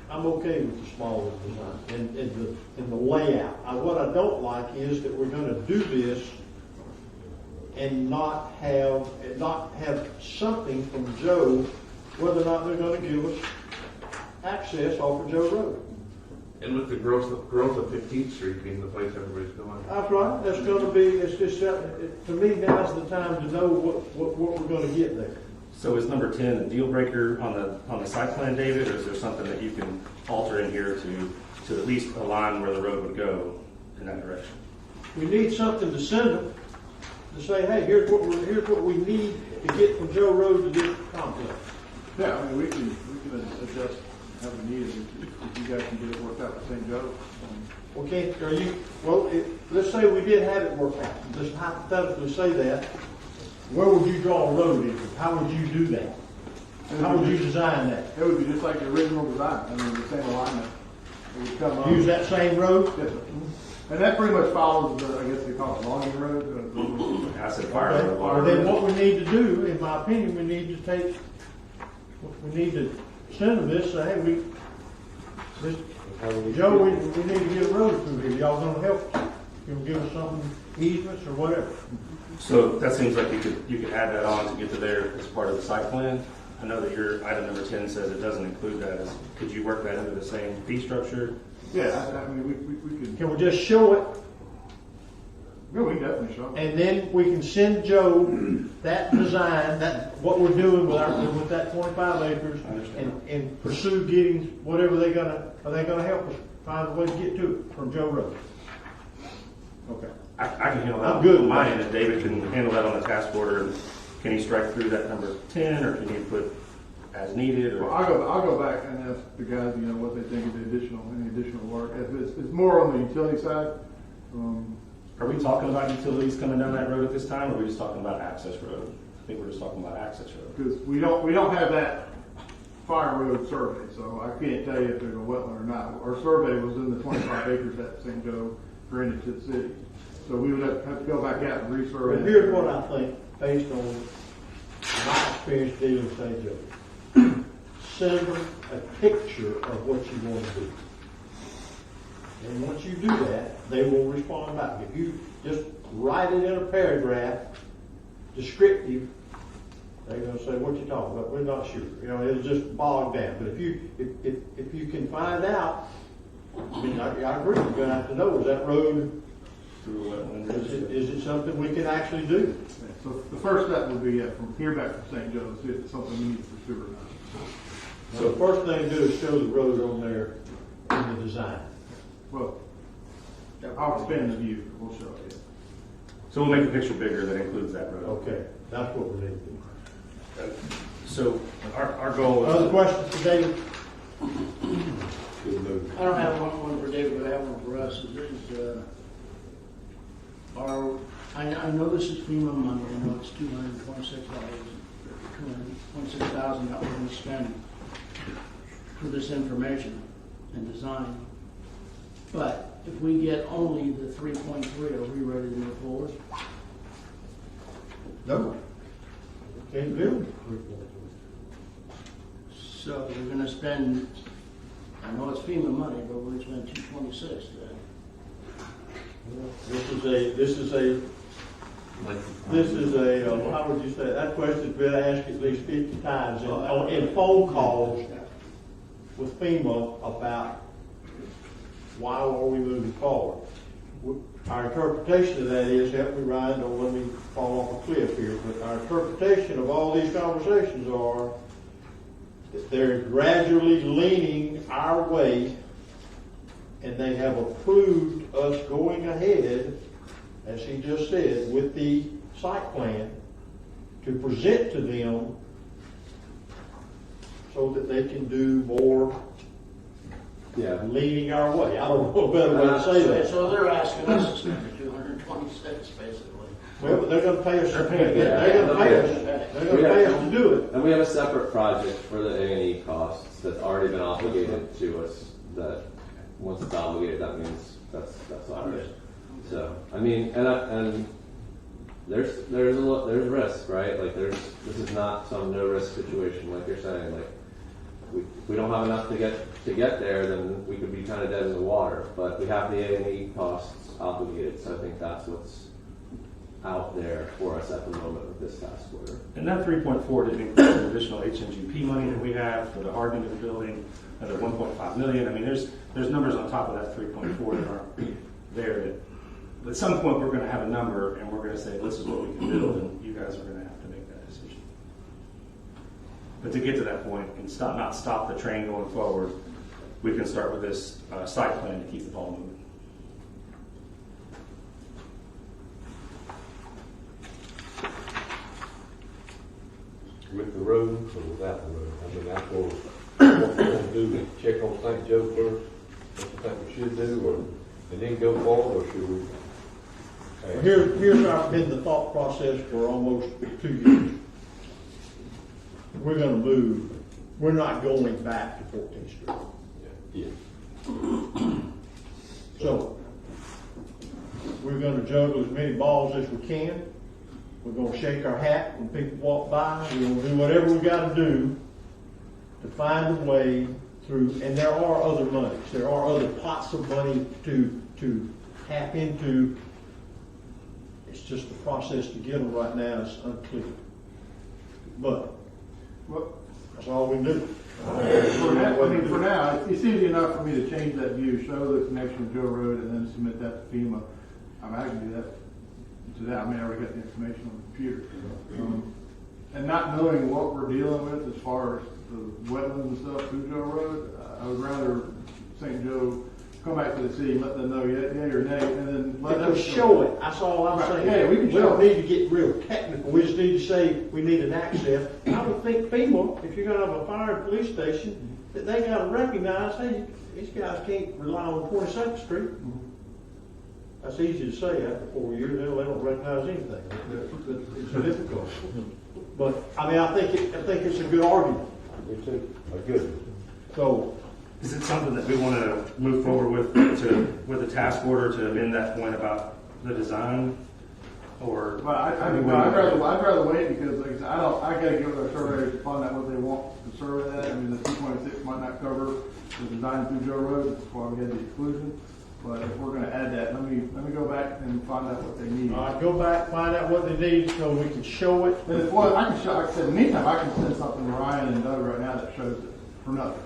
I'm okay with the smaller design and the layout. What I don't like is that we're gonna do this and not have something from Joe, whether or not they're gonna give us access off of Joe Road.
And with the growth of 15th Street being the place everybody's going.
That's right, that's gonna be, it's just, to me, now's the time to know what we're gonna get there.
So is number 10 a deal breaker on the site plan, David, or is there something that you can alter in here to at least align where the road would go in that direction?
We need something to send them, to say, hey, here's what we need to get from Joe Road to this complex.
Yeah, we can adjust how we need it if you guys can get it worked out with St. Joe.
Let's say we did have it worked out. Let's hypothetically say that. Where would you draw a road in? How would you do that? How would you design that?
It would be just like the original design. The same alignment. It would come on.
Use that same road?
Yes, sir. And that pretty much follows I guess they call it logging road.
I said fire road.
Or then what we need to do, in my opinion, we need to send them this, say, hey, Joe, we need to get a road through here. Y'all gonna help us? You gonna give us some easements or whatever?
So that seems like you could add that on to get to there as part of the site plan. I know that your item number 10 says it doesn't include that. Could you work that into the same fee structure?
Yeah, we could.
Can we just show it?
Yeah, we can definitely show it.
And then we can send Joe that design, what we're doing with that 25 acres, and pursue getting whatever are they gonna help us find a way to get to it from Joe Road? Okay.
I can handle that
I'm good
on
with
my
that.
end, and David can handle that on the task order. Can you strike through that number 10, or can you put as needed? Or?
Well, I'll go back and ask the guys, what they think of any additional work. If it's more on the utility side.
Are we talking about utilities coming down that road at this time, or are we just talking about access road? I think we're just talking about access road.
Because we don't have that fire road survey, so I can't tell you if there's a wetland or not. Our survey was in the 25 acres that St. Joe granted to the city. So we would have to go back out and resurvey.
But here's what I think, based on my experience dealing with St. Joe. Send them a picture of what you want to do. And once you do that, they will respond back. If you just write it in a paragraph, descriptive, they're going to say, what you talking about? We're not sure. It'll just bog down. But if you can find out, I agree, you're going to have to know, is that road, is it something we can actually do?
Yeah, so the first step would be from here back to St. Joe, see if it's something we need to pursue or not.
So the first thing to do is show the road on there in the design.
Well, I'll expand the view. We'll show it.
So we'll make the picture bigger that includes that road.
Okay, that's what we need to do.
So our goal is...
Other questions for David?
I don't have one for David, but I have one for us. I know this is FEMA money. I know it's $226,000 that we're going to spend for this information and design. But if we get only the 3.3, are we ready to move forward?
No. Can't do
So we're going to spend, I know it's FEMA money, but we're going to spend 226 then.
This is a, how would you say, that question's been asked at least 50 times in phone calls with FEMA about why are we moving forward. Our interpretation of that is, help me Ryan, don't let me fall off a cliff here, but our interpretation of all these conversations are that they're gradually leaning our way and they have approved us going ahead, as he just said, with the site plan to present to them so that they can do more
Yeah.
leading our way. I don't know a better way to say that.
So they're asking us to spend the 226, basically.
Well, but they're gonna pay us.
They're paying.
They're gonna pay us. They're gonna pay us to do it.
And we have a separate project for the A&E costs that's already been obligated to us, that once it's obligated, that means that's ours. So, I mean, and there's risk, right? Like this is not some no risk situation like you're saying. Like if we don't have enough to get there, then we could be kind of dead in the water. But we have the A&E costs obligated, so I think that's what's out there for us at the moment with this task order.
And that 3.4 didn't include the additional HMGP money that we have for the hardening of the building, another 1.5 million. I mean, there's numbers on top of that 3.4 that aren't there. But at some point, we're going to have a number, and we're going to say, this is what we can build, and you guys are going to have to make that decision. But to get to that point and not stop the train going forward, we can start with this site plan to keep the ball moving.
With the roads or without the road? I mean, that's what we're going to do, check on St. Joe first, what you think we should do, or, and then go forward, or should we?
Here's been the thought process for almost 2 years. We're gonna move, we're not going back to 14th Street.
Yeah.
So, we're gonna juggle as many balls as we can. We're gonna shake our hat when people walk by. We're gonna do whatever we gotta do to find a way through, and there are other monies. There are other pots of money to tap into. It's just the process to get them right now is unclear. But,
Well,
that's all we do.
for now, it's easy enough for me to change that view, show the connection with Joe Road, and then submit that to FEMA. I can do that today. I mean, I already got the information on the computer. And not knowing what we're dealing with as far as the wetlands and stuff through Joe Road, I would rather St. Joe come back to the city and let them know yay or nay, and then let them
Show it. That's all I'm saying.
Yeah, we can
We
show
don't
it.
need to get real technical. We just need to say we need an access. I would think FEMA, if you're gonna have a fire and police station, that they gotta recognize, hey, these guys can't rely on 22nd Street. That's easy to say after 4 years. They don't recognize anything. It's difficult. But I mean, I think it's a good argument.
Me too. Good.
So,
Is it something that we want to move forward with the task order to amend that point about the design? Or
Well, I'd rather wait because, like I said, I gotta get with our surveyors to find out what they want to survey that. I mean, the 2.6 might not cover the design through Joe Road, that's why we had the exclusion. But if we're gonna add that, let me go back and find out what they need.
all right, go back, find out what they need so we can show it.
And if, well, I can show, like I said, in the meantime, I can send something to Ryan and Doug right now that shows it for nothing.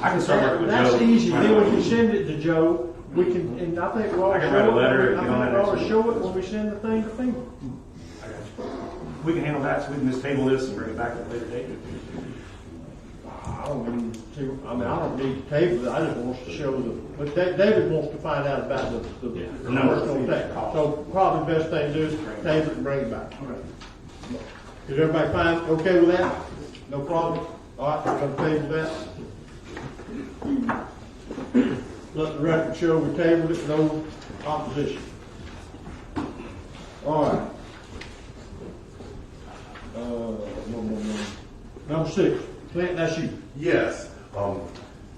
I can start working with Joe.
That's easy. Then we can send it to Joe. We can, and I think we'll
I can write a letter and get on that
I think we'll
next
show it when we send the thing to FEMA.
I got you. We can handle that, so we can just table this and bring it back at a later date.
I don't need to table it. I just want to show but David wants to find out about the
numbers.
commercial thing. So probably the best thing to do is table it and bring it back. Is everybody fine, okay with that? No problem? All right, we're gonna table that. Let the record show we tabled it, no opposition. All right. Number 6, Clint, that's you.
Yes.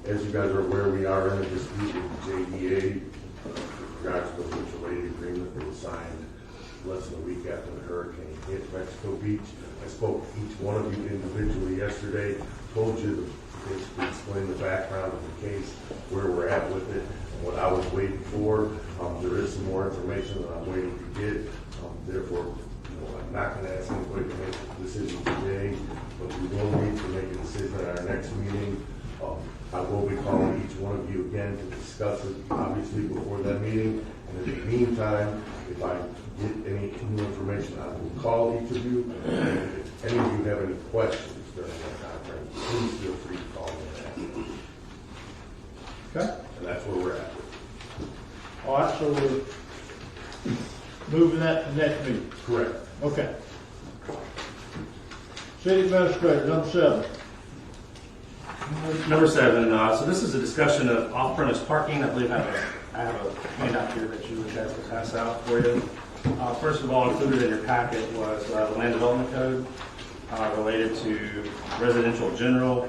As you guys are aware, we are in a dispute with the JDA with regards to the mutual aid agreement that was signed less than a week after the hurricane hit Mexico Beach. I spoke to each one of you individually yesterday, told you to basically explain the background of the case, where we're at with it, and what I was waiting for. There is some more information that I'm waiting to get. Therefore, I'm not going to ask anybody to make a decision today, but we will need to make a decision at our next meeting. I will be calling each one of you again to discuss it, obviously, before that meeting. And in the meantime, if I get any new information, I will call each of you. And if any of you have any questions during that time frame, please feel free to call me and ask.
Okay.
And that's where we're at.
right, so we're moving that to next meeting.
Correct.
Okay. City Administrator, number 7.
Number 7, so this is a discussion of off-premise parking. I believe I have a handout here that you guys will pass out for you. First of all, included in your packet was the Land Development Code related to residential general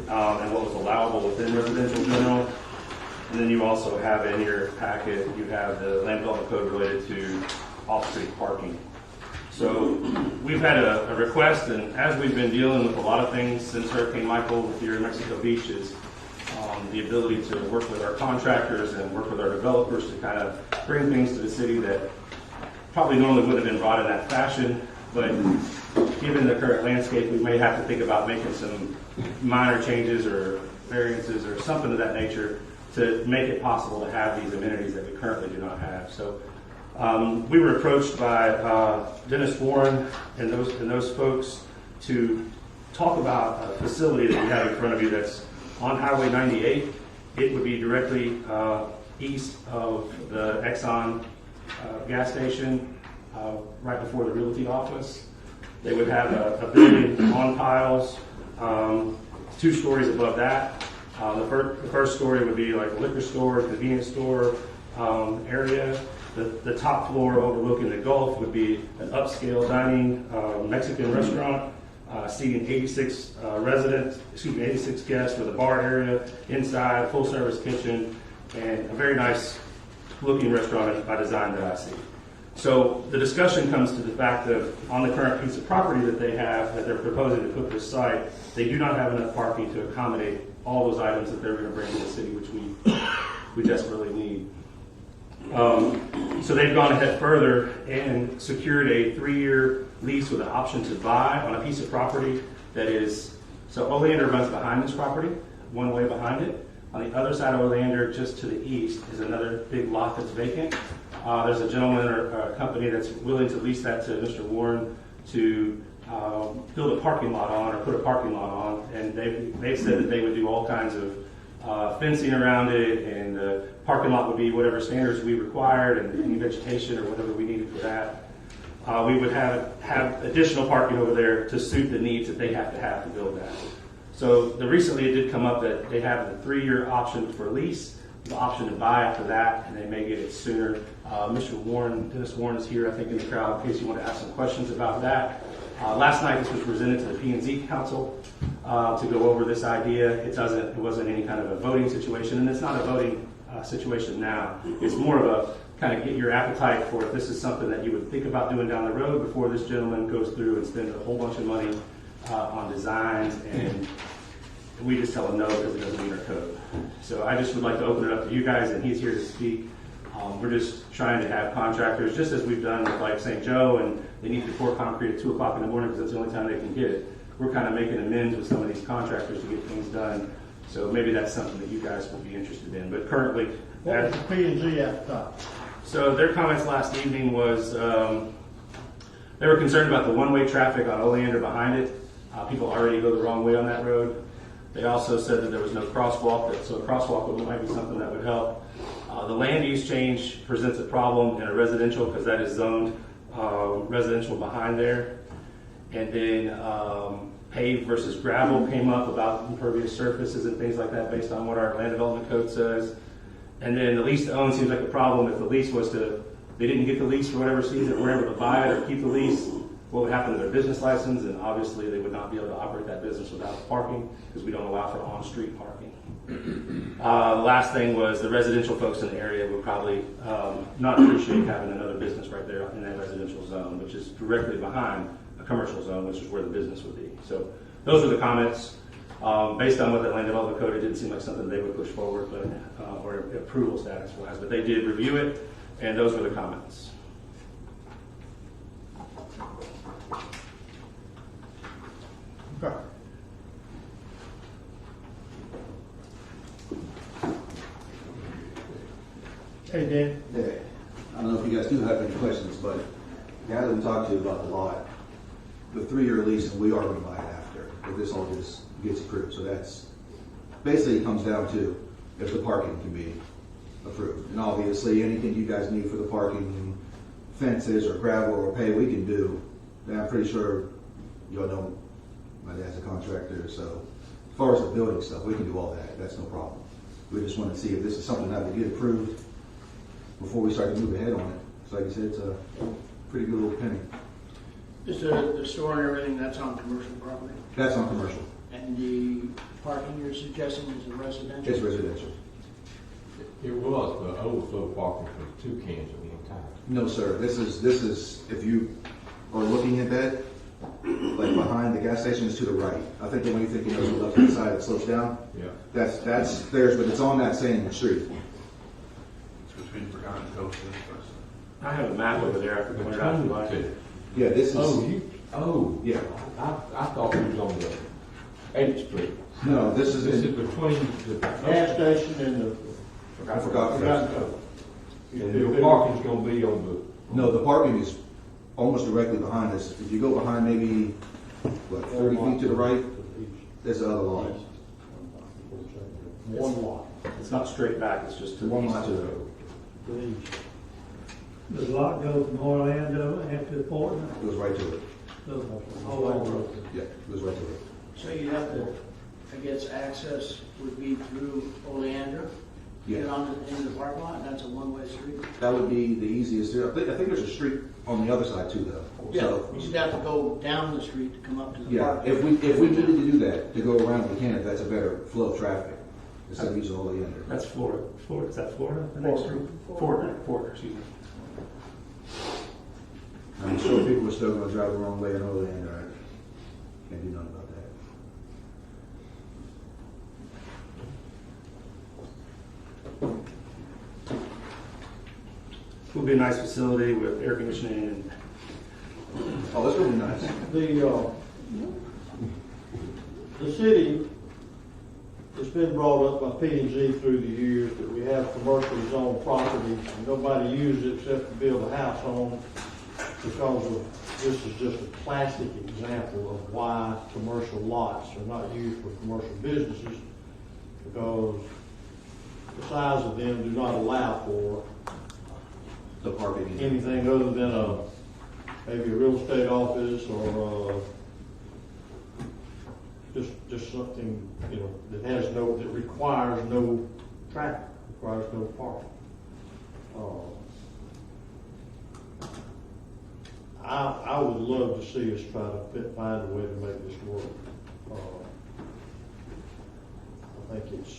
and what was allowable within residential general. And then you also have in your packet, you have the Land Development Code related to off-street parking. So we've had a request, and as we've been dealing with a lot of things since Hurricane Michael here in Mexico Beach, is the ability to work with our contractors and work with our developers to kind of bring things to the city that probably normally wouldn't have been brought in that fashion. But given the current landscape, we may have to think about making some minor changes or variances or something of that nature to make it possible to have these amenities that we currently do not have. So we were approached by Dennis Warren and those folks to talk about a facility that you have in front of you that's on Highway 98. It would be directly east of the Exxon gas station, right before the realty office. They would have a building on piles, 2 stories above that. The first story would be like a liquor store, convenience store area. The top floor overlooking the Gulf would be an upscale dining Mexican restaurant, seating 86 86 guests with a bar area inside, full service kitchen, and a very nice looking restaurant by design that I see. So the discussion comes to the fact that on the current piece of property that they have, that they're proposing to put this site, they do not have enough parking to accommodate all those items that they're going to bring to the city, which we desperately need. So they've gone ahead further and secured a 3-year lease with an option to buy on a piece of property that is, so Oleander runs behind this property, one way behind it. On the other side of Oleander, just to the east, is another big lot that's vacant. There's a gentleman or a company that's willing to lease that to Mr. Warren to build a parking lot on or put a parking lot on, and they've said that they would do all kinds of fencing around it, and the parking lot would be whatever standards we required, and any vegetation or whatever we needed for that. We would have additional parking over there to suit the needs that they have to build that. So recently it did come up that they have the 3-year option for lease, the option to buy after that, and they may get it sooner. Mr. Warren, Dennis Warren is here, I think, in the crowd, in case you want to ask some questions about that. Last night this was presented to the P&Z Council to go over this idea. It wasn't any kind of a voting situation, and it's not a voting situation now. It's more of a kind of get your appetite for if this is something that you would think about doing down the road before this gentleman goes through and spends a whole bunch of money on designs, and we just tell him no because it doesn't meet our code. So I just would like to open it up to you guys, and he's here to speak. We're just trying to have contractors, just as we've done with like St. Joe, and they need to pour concrete at 2 o'clock in the morning because that's the only time they can get it. We're kind of making amends with some of these contractors to get things done. So maybe that's something that you guys would be interested in. But currently,
what was the P&Z at the top?
So their comments last evening was they were concerned about the one-way traffic on Oleander behind it. People already go the wrong way on that road. They also said that there was no crosswalk, so a crosswalk might be something that would help. The land use change presents a problem in a residential because that is zoned residential behind there. And then paved versus gravel came up about impervious surfaces and things like that based on what our land development code says. And then the lease to own seems like a problem. If the lease was they didn't get the lease for whatever reason, we're able to buy it or keep the lease, what would happen to their business license? And obviously they would not be able to operate that business without parking because we don't allow for on-street parking. The last thing was the residential folks in the area would probably not appreciate having another business right there in that residential zone, which is directly behind a commercial zone, which is where the business would be. So those are the comments. Based on what the land development code, it didn't seem like something they would push forward, but or approval status wise. But they did review it, and those were the comments.
Okay. Hey, Dan.
Hey, I don't know if you guys do have any questions, but the guy that we talked to about the lot, the 3-year lease, and we are going to buy it after, if this all just gets approved. So that's basically, it comes down to if the parking can be approved. And obviously, anything you guys need for the parking, fences or gravel or pay, we can do. And I'm pretty sure y'all know my dad's a contractor, so as far as the building stuff, we can do all that. That's no problem. We just want to see if this is something that we get approved before we start to move ahead on it. So like I said, it's a pretty good little penny.
Just the store and everything, that's on commercial property?
That's on commercial.
And the parking you're suggesting is a residential?
It's residential.
It was, but overflow parking for 2 cans at one time.
No, sir. This is if you are looking at that, like behind the gas station is to the right. I think the one you're thinking of is the left hand side that slopes down.
Yeah.
That's theirs, but it's on that same street.
It's between Forgotten Coast and First.
I have a map over there. I could point it out if you like.
Yeah, this is.
Yeah. I thought it was on the 8th Street.
No, this is
between the
Gas station and the.
I forgot.
Forgotten Cove.
And the parking's gonna be on
No, the parking is almost directly behind us. If you go behind maybe, what, 30 feet to the right, there's the other lot.
One lot.
It's not straight back, it's just to the
One
east.
lot to the road.
Does the lot go from Orlando after Portland?
Goes right to it.
Yeah.
Yeah, goes right to it.
So you have to, I guess, access would be through Oleander?
Yeah.
Get on into the parking lot, and that's a one-way street?
That would be the easiest. I think there's a street on the other side too, though.
Yeah,
So,
you should have to go down the street to come up to the
yeah,
park.
if we needed to do that, to go around, we can, if that's a better flow of traffic, instead of using all the under.
That's Florida. Florida, is that Florida? The next street? Florida, excuse me.
I'm sure people are still gonna drive the wrong way in Orlando. I can't do nothing about that.
It will be a nice facility with air conditioning and
Oh, that's gonna be nice.
The city, it's been brought up by P&Z through the years that we have commercially zoned property and nobody uses it except to build a house on, because of, this is just a classic example of why commercial lots are not used for commercial businesses, because the size of them do not allow for
The parking.
anything other than maybe a real estate office or just something, that requires no traffic, requires no parking. I would love to see us try to find a way to make this work. I think it's,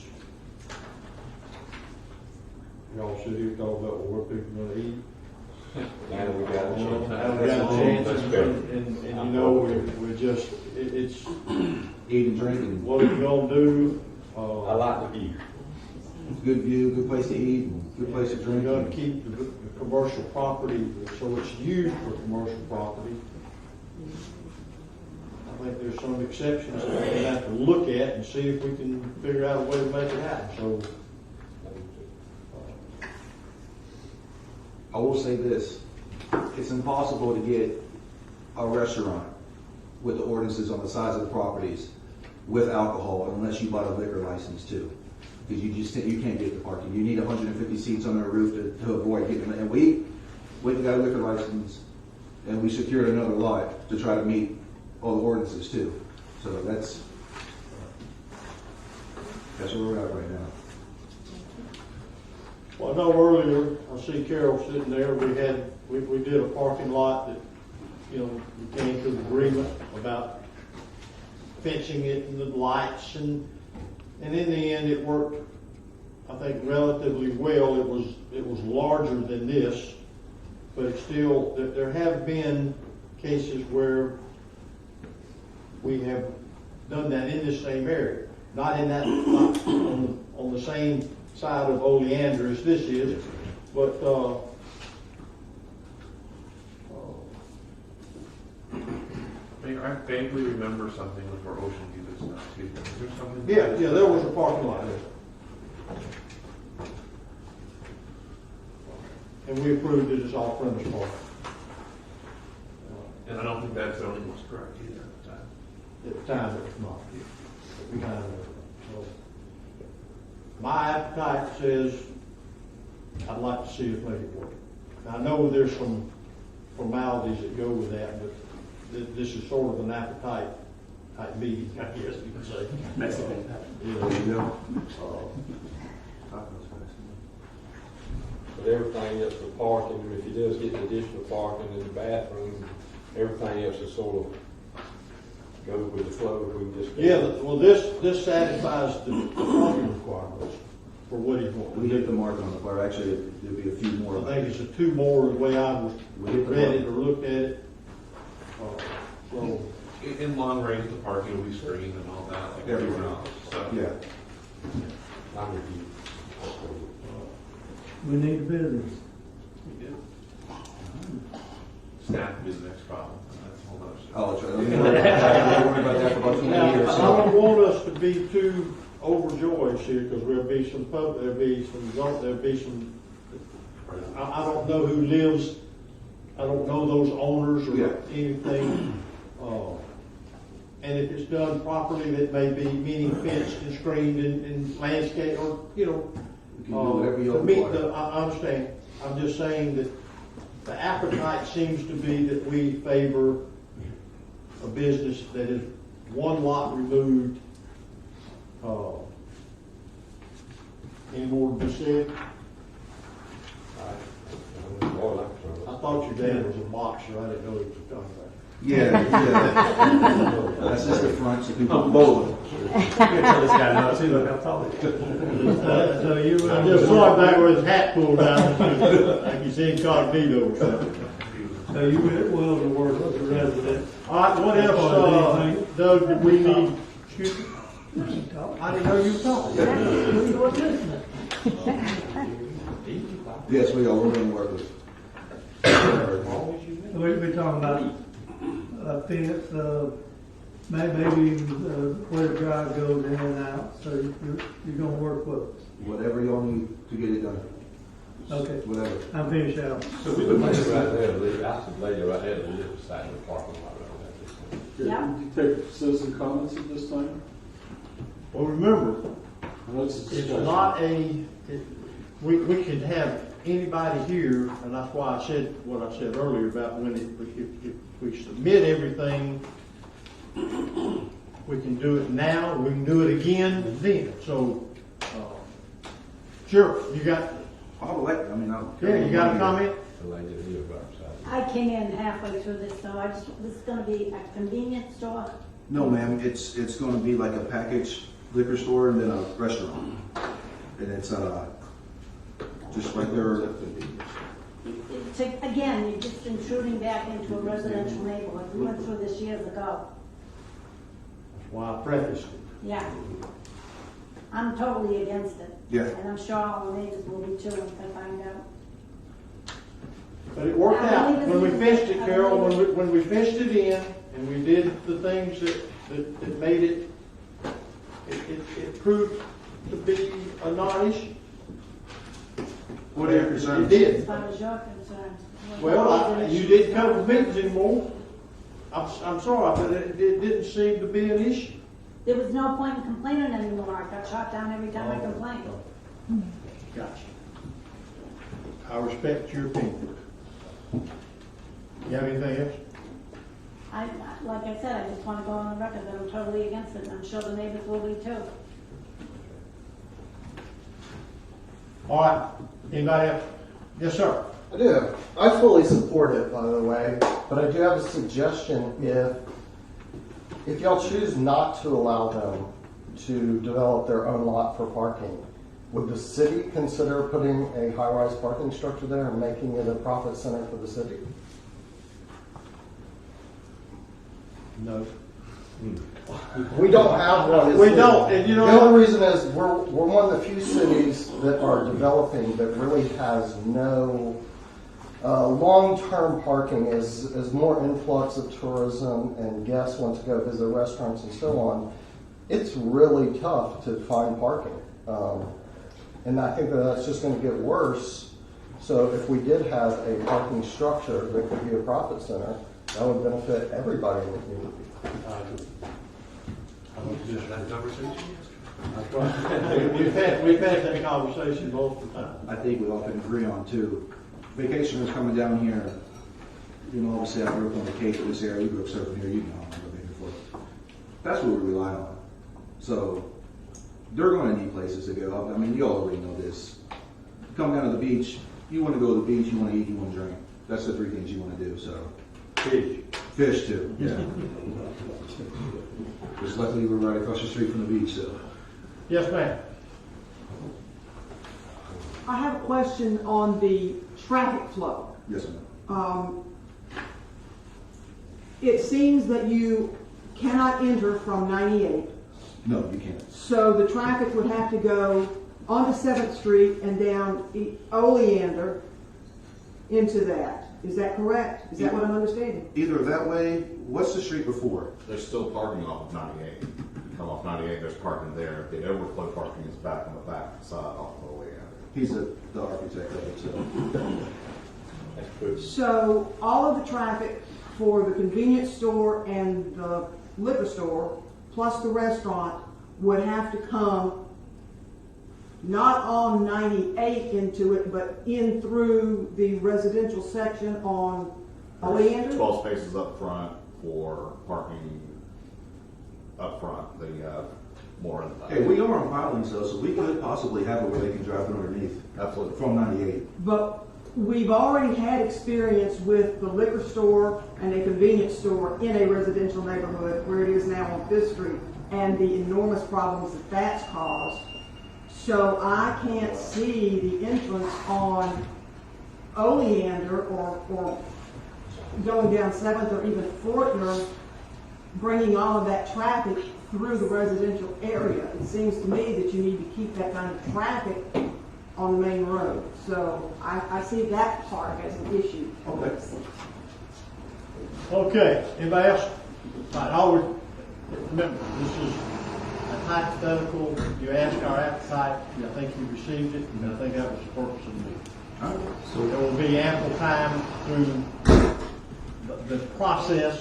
y'all sit here talk about what people are gonna eat.
And we got a chance.
And we got a chance, and you know, we just, it's,
Eat and drink and
what are you gonna do?
I like to eat.
good view, good place to eat, and good place to drink.
We're gonna keep the commercial property, so it's used for commercial property. I think there's some exceptions that we're gonna have to look at and see if we can figure out a way to make it happen, so.
I will say this, it's impossible to get a restaurant with the ordinances on the sides of the properties with alcohol unless you bought a liquor license too. Because you can't get the parking. You need 150 seats on the roof to avoid getting, and we got a liquor license and we secured another lot to try to meet all the ordinances too. So that's where we're at right now.
Well, I know earlier, I see Carol sitting there, we did a parking lot that, we came to an agreement about fencing it and the lights and in the end it worked, I think, relatively well. It was larger than this, but it's still, there have been cases where we have done that in this same area, not in that, not on the same side of Oleander as this is, but
I vaguely remember something before Ocean View this stuff too. Is there something?
yeah, there was a parking lot there. And we approved it as off-premise parking.
And I don't think that zoning was correct either at the time.
At the time, it was not. We kind of, so. My appetite says I'd like to see us make it work. I know there's some formalities that go with that, but this is sort of an appetite type meeting, I guess you could say.
Mexican.
Yeah.
But everything else, the parking, if he does get the additional parking in the bathroom, everything else is sort of goes with the flow. If we can just
Well, this satisfies the parking requirements for what he's wanting.
We hit the mark on the part. Actually, there'll be a few more.
I think it's a two more the way I was
We hit the
read it
mark.
or looked at it. So
In long range, the parking will be screened and all that, like everywhere else, so.
Yeah.
I'm with you.
We need business.
Staff will be the next problem, that's a whole other.
I'll try. I worry about that for about 20
now,
years.
I don't want us to be too overjoyed here because there'll be some I don't know who lives. I don't know those owners or anything. And if it's done properly, that may be meaning fenced and screened and landscape or,
You can do whatever you
to meet
require.
I understand. I'm just saying that the appetite seems to be that we favor a business that is one lot removed. Any more to be said? I thought your dad was a boxer. I didn't know he was a contractor.
Yeah. That's just the front, so people.
I'm bowling. This guy knows too, look how tall he is.
So you, I just saw him back with his hat pulled down, like he's incognito or something.
So you went well to work as a resident.
All right, what else, Doug, do we need? Excuse me? I didn't know you were talking.
We were listening.
Yes, we are. We're going to work with.
We're talking about a fence, maybe where the drive goes in and out, so you're gonna work with us.
Whatever y'all need to get it done.
Okay.
Whatever.
I'm finished out.
So we look right there, I should lay you right there, the other side of the parking lot right there.
Yeah.
Would you take citizen comments at this time?
Well, remember,
It's
it's not we can have anybody here, and that's why I said what I said earlier about when if we submit everything, we can do it now, we can do it again then. So, sure, you got,
I'll let, I mean,
you got a comment?
The lady that lives right beside
I came in halfway through this, so this is gonna be a convenience store.
No, ma'am, it's going to be like a package liquor store and then a restaurant. And it's just right there.
Again, you're just intruding back into a residential neighborhood. We went through this years ago.
That's why I prefaced it.
Yeah. I'm totally against it.
Yeah.
And I'm sure all the neighbors will be too if they find out.
But it worked out. When we fished it, Carol, when we fished it in and we did the things that made it, it proved to be a non-issue.
What are your concerns?
It did.
As far as you're concerned.
Well, you didn't come to meetings anymore. I'm sorry, but it didn't seem to be an issue.
There was no point in complaining anymore. I got shot down every time I complained.
Gotcha. I respect your opinion. You have anything else?
Like I said, I just want to go on the record that I'm totally against it, and I'm sure the neighbors will be too.
All right. Anybody else? Yes, sir.
I do. I fully support it, by the way, but I do have a suggestion. If y'all choose not to allow them to develop their own lot for parking, would the city consider putting a high-rise parking structure there and making it a profit center for the city?
No.
We don't have one.
We don't, and you know
the only reason is we're one of the few cities that are developing that really has no long-term parking. As more influx of tourism and guests want to go visit restaurants and so on, it's really tough to find parking, and I think that's just going to get worse. So if we did have a parking structure that could be a profit center, that would benefit everybody in the community.
That's right. We've had that conversation multiple times.
I think we all can agree on too. Vacationers coming down here, you know, obviously I grew up on the Cape in this area, you grew up surfing here, you know, I've been here before. That's what we rely on. So they're going to need places to go. I mean, you all already know this. Come down to the beach, you want to go to the beach, you want to eat, you want to drink. That's the three things you want to do. So fish too. Yeah. Just luckily we're right across the street from the beach. So.
Yes, ma'am.
I have a question on the traffic flow.
Yes, ma'am.
It seems that you cannot enter from 98.
No, you can't.
So the traffic would have to go onto 7th Street and down Oleander into that. Is that correct? Is that what I'm understanding?
Either that way, what's the street before?
There's still parking off of 98. You come off 98, there's parking there. The overflow parking is back on the back side off of Oleander.
He's the architect of it, so.
So all of the traffic for the convenience store and the liquor store, plus the restaurant, would have to come not on 98 into it, but in through the residential section on Oleander?
12 spaces up front for parking up front. Then you have more in the back.
Hey, we are on pilings though, so we could possibly have it where they can drive through underneath.
Absolutely.
From 98.
But we've already had experience with the liquor store and a convenience store in a residential neighborhood where it is now on 5th Street and the enormous problems that that's caused. So I can't see the entrance on Oleander or going down 7th or even Fortner bringing all of that traffic through the residential area. It seems to me that you need to keep that kind of traffic on the main road. So I see that part as an issue.
Okay.
Okay, anybody else? I always remember, this is a hypothetical. You asked our appetite, and I think you received it, and I think that was the purpose of the meeting. So there will be ample time through the process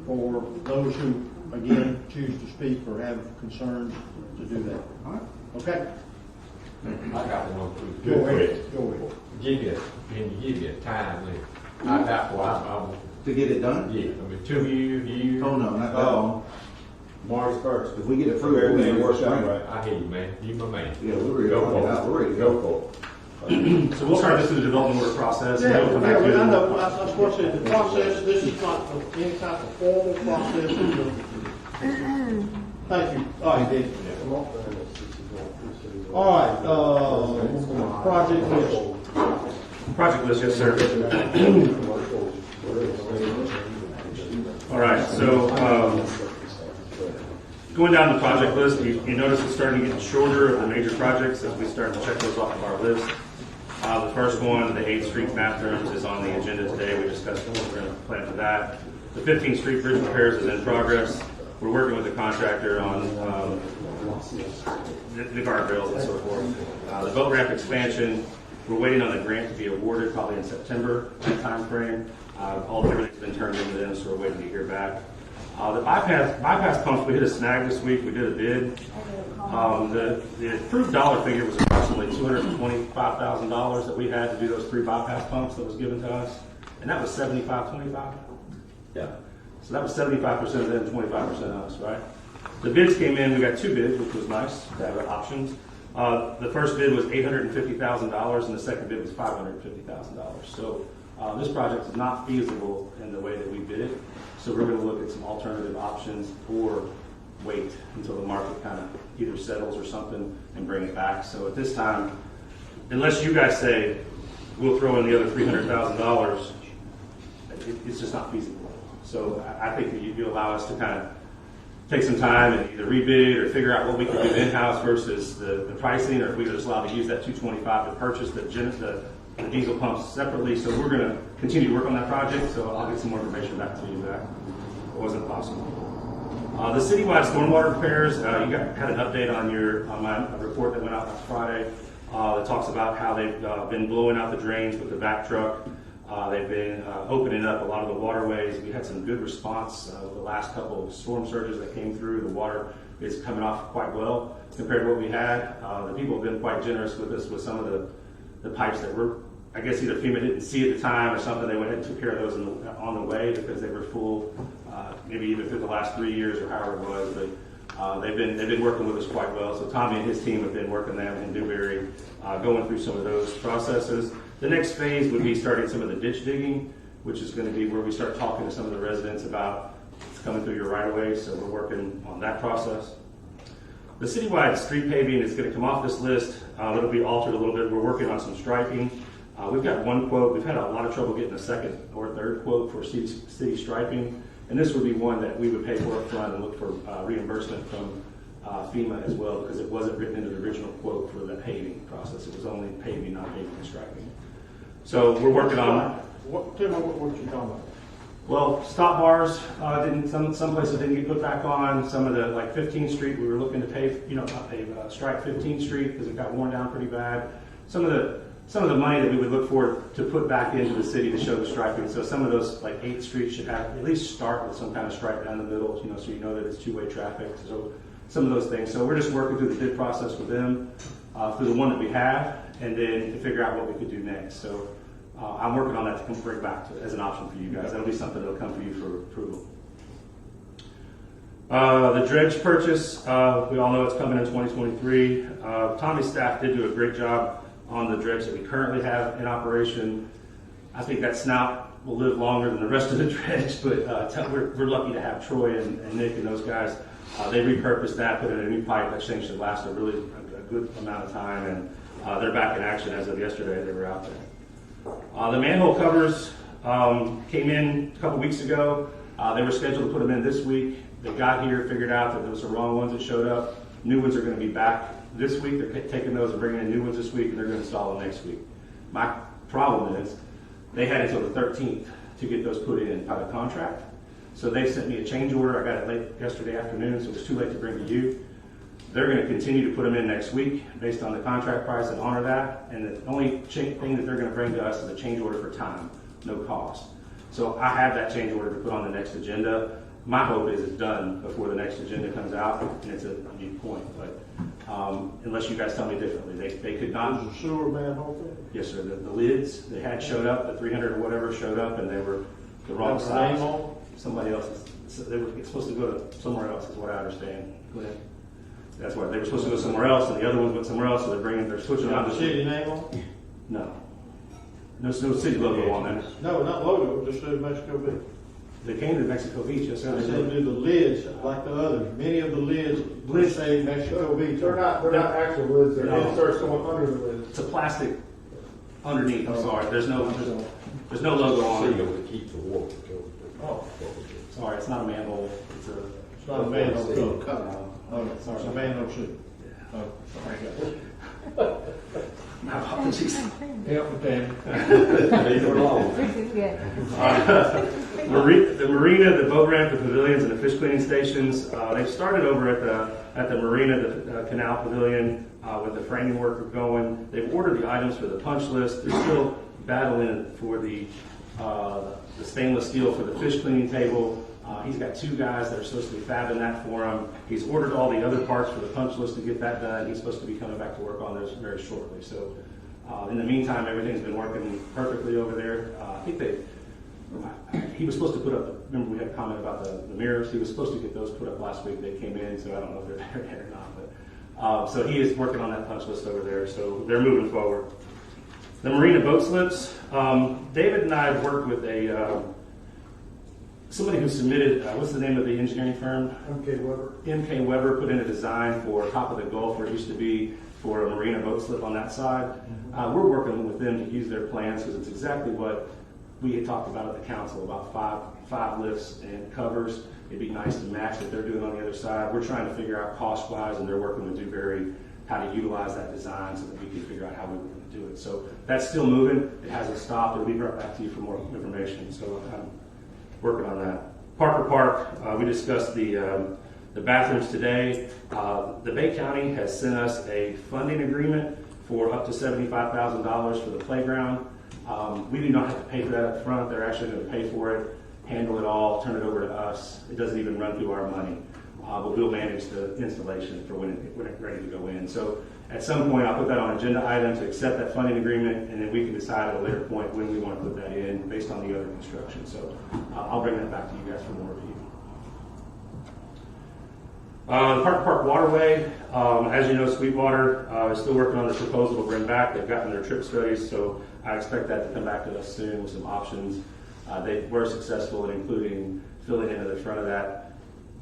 for those who, again, choose to speak or have concerns to do that.
All right.
Okay?
I got one too.
Go ahead. Go ahead.
Can you give you a time limit? I got one.
To get it done?
Yeah, I mean, 2 years.
Oh, no, not that long.
March 1st.
If we get it approved, everything works out right.
I hear you, man. You my man.
Yeah, we're ready to go out. We're ready to go for it.
So we'll start this through the development order process.
Yeah,
and then we'll come back to
I know, I was going to say, the process, this is not any type of formal process. Thank you. All right, Dave. All right, project list.
Project list, yes, sir. All right, so going down the project list, you notice it's starting to get shorter of the major projects as we start to check those off of our list. The first one, the 8th Street bathrooms, is on the agenda today. We discussed what we're going to plan for that. The 15th Street bridge repairs is in progress. We're working with the contractor on the guardrails and so forth. The boat ramp expansion, we're waiting on the grant to be awarded probably in September timeframe. Everything's been turned into them, so we're waiting to hear back. The bypass pumps, we hit a snag this week. We did a bid. The approved dollar figure was approximately $225,000 that we had to do those 3 bypass pumps that was given to us, and that was 75-25.
Yeah.
So that was 75% of them, 25% of us, right? The bids came in. We got 2 bids, which was nice to have options. The first bid was $850,000, and the second bid was $550,000. So this project is not feasible in the way that we bid it. So we're going to look at some alternative options or wait until the market kind of either settles or something and bring it back. So at this time, unless you guys say we'll throw in the other $300,000, it's just not feasible. So I think that you allow us to kind of take some time and either rebid or figure out what we can do in-house versus the pricing, or if we were just allowed to use that $225 to purchase the diesel pumps separately. So we're going to continue to work on that project. So I'll get some more information back to you, Zach. It wasn't possible. The citywide stormwater repairs, you had an update on my report that went out last Friday that talks about how they've been blowing out the drains with the vac truck. They've been opening up a lot of the waterways. We had some good response the last couple of storm surges that came through. The water is coming off quite well compared to what we had. The people have been quite generous with us with some of the pipes that were, I guess either FEMA didn't see at the time or something. They went ahead and took care of those on the way because they were full, maybe even through the last 3 years or however it was. But they've been working with us quite well. So Tommy and his team have been working them in Dewberry, going through some of those processes. The next phase would be starting some of the ditch digging, which is going to be where we start talking to some of the residents about it's coming through your right of way. So we're working on that process. The citywide street paving is going to come off this list. It'll be altered a little bit. We're working on some striping. We've got one quote. We've had a lot of trouble getting a second or third quote for city striping, and this would be one that we would pay for up front and look for reimbursement from FEMA as well, because it wasn't written into the original quote for the paving process. It was only paving, not paving and striping. So we're working on.
Tell me what you're talking about.
Well, stop bars some places didn't get put back on. Some of the, like 15th Street, we were looking to pave, stripe 15th Street because it got worn down pretty bad. Some of the money that we would look for to put back into the city to show the striping. So some of those, like 8th Street, should have at least start with some kind of stripe down the middle, so you know that it's two-way traffic. So some of those things. So we're just working through the bid process with them, through the one that we have, and then to figure out what we could do next. So I'm working on that to bring back as an option for you guys. That'll be something that'll come for you for approval. The dredge purchase, we all know it's coming in 2023. Tommy's staff did do a great job on the dredge that we currently have in operation. I think that snout will live longer than the rest of the dredge, but we're lucky to have Troy and Nick and those guys. They repurposed that, put in a new pipe. That thing should last a good amount of time, and they're back in action as of yesterday. They were out there. The manhole covers came in a couple weeks ago. They were scheduled to put them in this week. They got here, figured out that there was the wrong ones that showed up. New ones are going to be back this week. They're taking those and bringing in new ones this week, and they're going to install them next week. My problem is they had until the 13th to get those put in by the contract. So they sent me a change order. I got it late yesterday afternoon, so it was too late to bring to you. They're going to continue to put them in next week based on the contract price and honor that. And the only thing that they're going to bring to us is a change order for time, no cost. So I have that change order to put on the next agenda. My hope is it's done before the next agenda comes out, and it's a new point. But unless you guys tell me differently, they could not.
Was the sewer manhole thing?
Yes, sir. The lids they had showed up, the 300 or whatever showed up, and they were the wrong size. Somebody else's. So they were supposed to go to somewhere else, is what I understand. Glenn. That's why they were supposed to go somewhere else, and the other ones went somewhere else. So they're switching around.
The city name on?
No. No city logo on there.
No, not logo. Just said Mexico Beach.
They came to Mexico Beach. Yes, sir.
They do the lids like the others. Many of the lids say Mexico Beach.
They're not actual lids. They're inserts going under the lid.
It's a plastic underneath. I'm sorry. There's no logo on it.
To keep the water.
Oh, sorry. It's not a manhole.
It's not a manhole cover. Oh, sorry. It's a manhole suit. Oh, sorry.
My apologies.
Help with that.
This is good.
The marina, the boat ramp, the pavilions, and the fish cleaning stations. They've started over at the marina, the canal pavilion, with the framing work going. They've ordered the items for the punch list. They're still battling for the stainless steel for the fish cleaning table. He's got 2 guys that are supposed to be fabbing that for him. He's ordered all the other parts for the punch list to get that done. He's supposed to be coming back to work on those very shortly. So in the meantime, everything's been working perfectly over there. I think he was supposed to put up, remember we had a comment about the mirrors. He was supposed to get those put up last week. They came in, so I don't know if they're there yet or not. But so he is working on that punch list over there. So they're moving forward. The marina boat slips. David and I worked with somebody who submitted, what's the name of the engineering firm?
MK Weber.
MK Weber put in a design for top of the Gulf where it used to be for a marina boat slip on that side. We're working with them to use their plans because it's exactly what we had talked about at the council, about five lifts and covers. It'd be nice to match what they're doing on the other side. We're trying to figure out cost-wise, and they're working with Dewberry how to utilize that design so that we can figure out how we were going to do it. So that's still moving. It hasn't stopped. It'll be right back to you for more information. So I'm working on that. Parker Park, we discussed the bathrooms today. The Bay County has sent us a funding agreement for up to $75,000 for the playground. We do not have to pay for that up front. They're actually going to pay for it, handle it all, turn it over to us. It doesn't even run through our money. but we'll manage the installation for when it's ready to go in. So at some point, I'll put that on agenda item to accept that funding agreement, and then we can decide at a later point when we want to put that in based on the other construction. So I'll bring that back to you guys for more review. The Park Waterway, as you know, Sweetwater is still working on the proposal to bring back. They've gotten their trip studies, so I expect that to come back to us soon with some options. They were successful in including filling into the front of that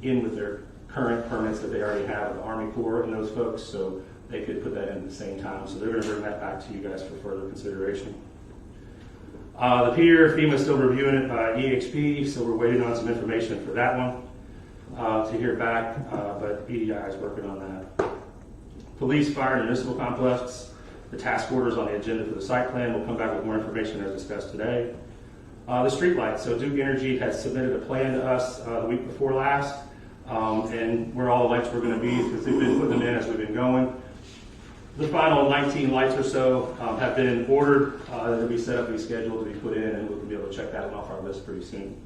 in with their current permits that they already have with the Army Corps and those folks, so they could put that in at the same time. So they're going to bring that back to you guys for further consideration. The pier, FEMA's still reviewing it by EXP, so we're waiting on some information for that one to hear back, but EDI is working on that. Police, fire, and municipal complex, the task order is on the agenda for the site plan. We'll come back with more information as discussed today. The street lights, so Duke Energy has submitted a plan to us the week before last, and where all the lights were going to be, because they've been putting them in as we've been going. The final 19 lights or so have been ordered. They'll be set up, be scheduled to be put in, and we'll be able to check that one off our list pretty soon.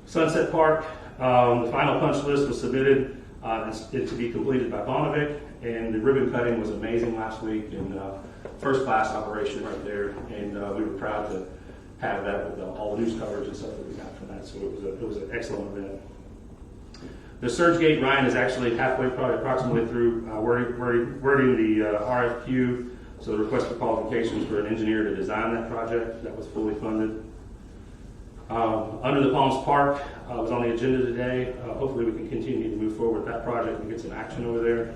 Sunset Park, the final punch list was submitted to be completed by Bonnevik, and the ribbon cutting was amazing last week, and first class operation right there, and we were proud to have that with all the news coverage and stuff that we got from that, so it was an excellent event. The Surge Gate, Ryan is actually halfway, probably approximately through wording the RFQ, so the request for qualifications for an engineer to design that project. That was fully funded. Under the Palms Park was on the agenda today. Hopefully we can continue to move forward with that project and get some action over there.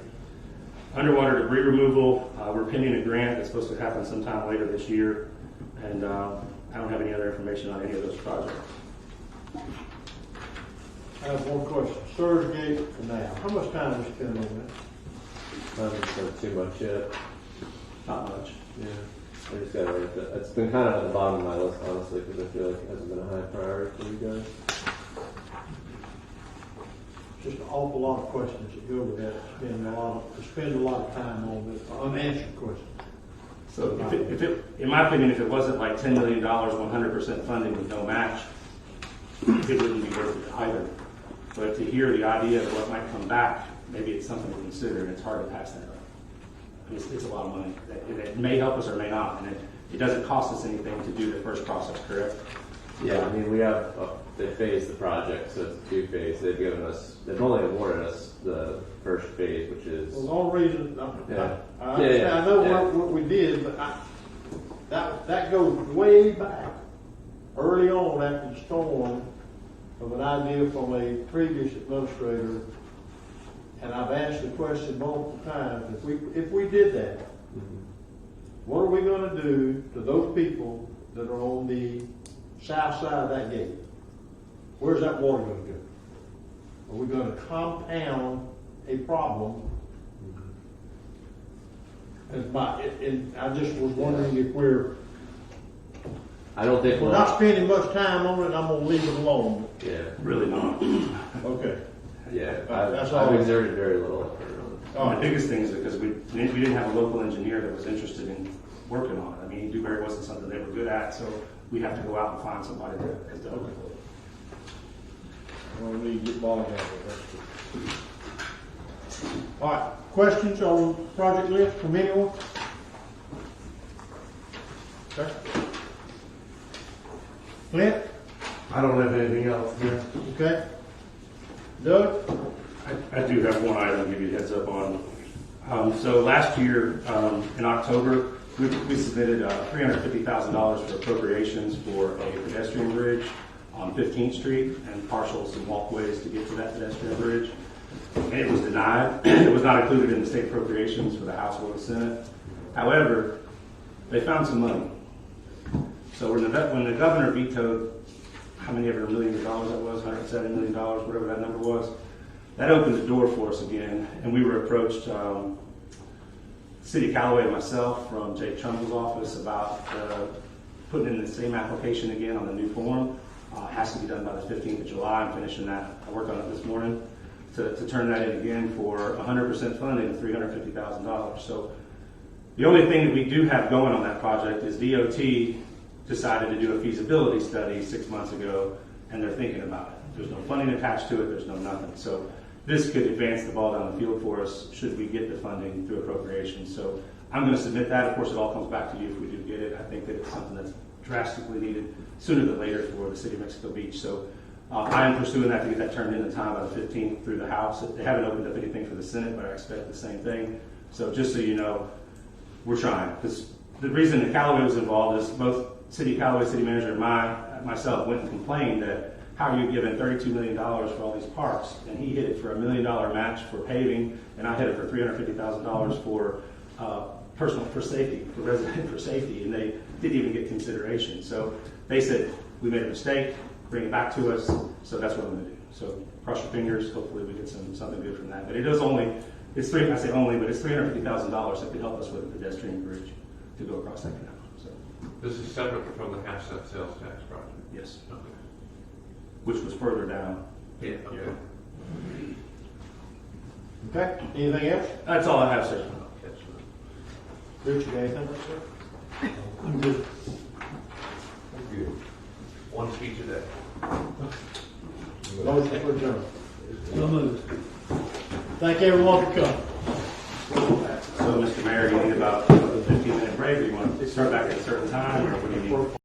Underwater debris removal, we're pending a grant that's supposed to happen sometime later this year, and I don't have any other information on any of those projects.
I have one question. Surge Gate Canal. How much time we spend on that?
I haven't spent too much yet.
Not much.
Yeah. I just got to it's been kind of at the bottom of my list, honestly, because I feel like it hasn't been a high priority for you guys.
Just an awful lot of questions that go with that. Spend a lot of time on this unanswered questions.
So if it, in my opinion, if it wasn't like $10 million, 100% funding with no match, it wouldn't be worth it either. But to hear the idea of what might come back, maybe it's something to consider, and it's hard to pass that up. It's a lot of money. It may help us or may not, and it doesn't cost us anything to do the first process, correct?
Yeah, I mean, we have, they phased the project, so it's 2 phases. They've only awarded us the first phase, which is...
Well, the only reason, I know what we did, but that goes way back, early on after the storm, of an idea from a previous administrator, and I've asked the question multiple times, if we did that, what are we going to do to those people that are on the south side of that gate? Where's that water going to go? Are we going to compound a problem? And I just was wondering if
I don't think
we're not spending much time on it, I'm going to leave it alone.
Yeah.
Really not.
Okay.
Yeah,
That's all.
I've exerted very little effort on it.
The biggest thing is because we didn't have a local engineer that was interested in working on it. I mean, Dewberry wasn't something they were good at, so we have to go out and find somebody that has done it.
Well, we need to get bogged down with that. All right, questions on project list from anyone? Okay. Clint?
I don't have anything else here.
Okay. Doug?
I do have one item to give you a heads up on. So last year, in October, we submitted $350,000 for appropriations for a pedestrian bridge on 15th Street and partial some walkways to get to that pedestrian bridge. And it was denied. It was not included in the state appropriations for the House or the Senate. However, they found some money. So when the governor vetoed, how many ever millions of dollars that was, $170 million, whatever that number was, that opened the door for us again. And we were approached, City of Callaway and myself from Jake Trumbull's office about putting in the same application again on the new form. It has to be done by the 15th of July. I'm finishing that. I worked on it this morning to turn that in again for 100% funding of $350,000. So the only thing that we do have going on that project is DOT decided to do a feasibility study 6 months ago, and they're thinking about it. There's no funding attached to it, there's no nothing. So this could advance the ball down the field for us should we get the funding through appropriations. So I'm going to submit that. Of course, it all comes back to you if we do get it. I think that it's something that's drastically needed sooner than later for the city of Mexico Beach. So I am pursuing that to get that turned in time by the 15th through the House. They haven't opened up anything for the Senate, but I expect the same thing. So just so you know, we're trying. Because the reason that Callaway was involved is both Callaway city manager and myself went and complained that how are you giving $32 million for all these parks? And he hit it for $1 million match for paving, and I hit it for $350,000 for for safety, for resident for safety, and they didn't even get consideration. So they said, we made a mistake, bring it back to us, so that's what I'm gonna do. So cross your fingers, hopefully we get something good from that. But it is only, I say only, but it's $350,000 that could help us with the pedestrian bridge to go across that canal. So
This is separate from the asset sales tax project?
yes,
Okay.
which was further down.
Yeah, okay.
Okay, anything else?
That's all I have, sir.
Rich, you got anything, sir?
I'm good. One speech a day.
Motion for adjournment.
So moved.
Thank everyone for coming.
So, Mr. Mayor, you need about a 15-minute break, or you want to start back at a certain time, or what do you need?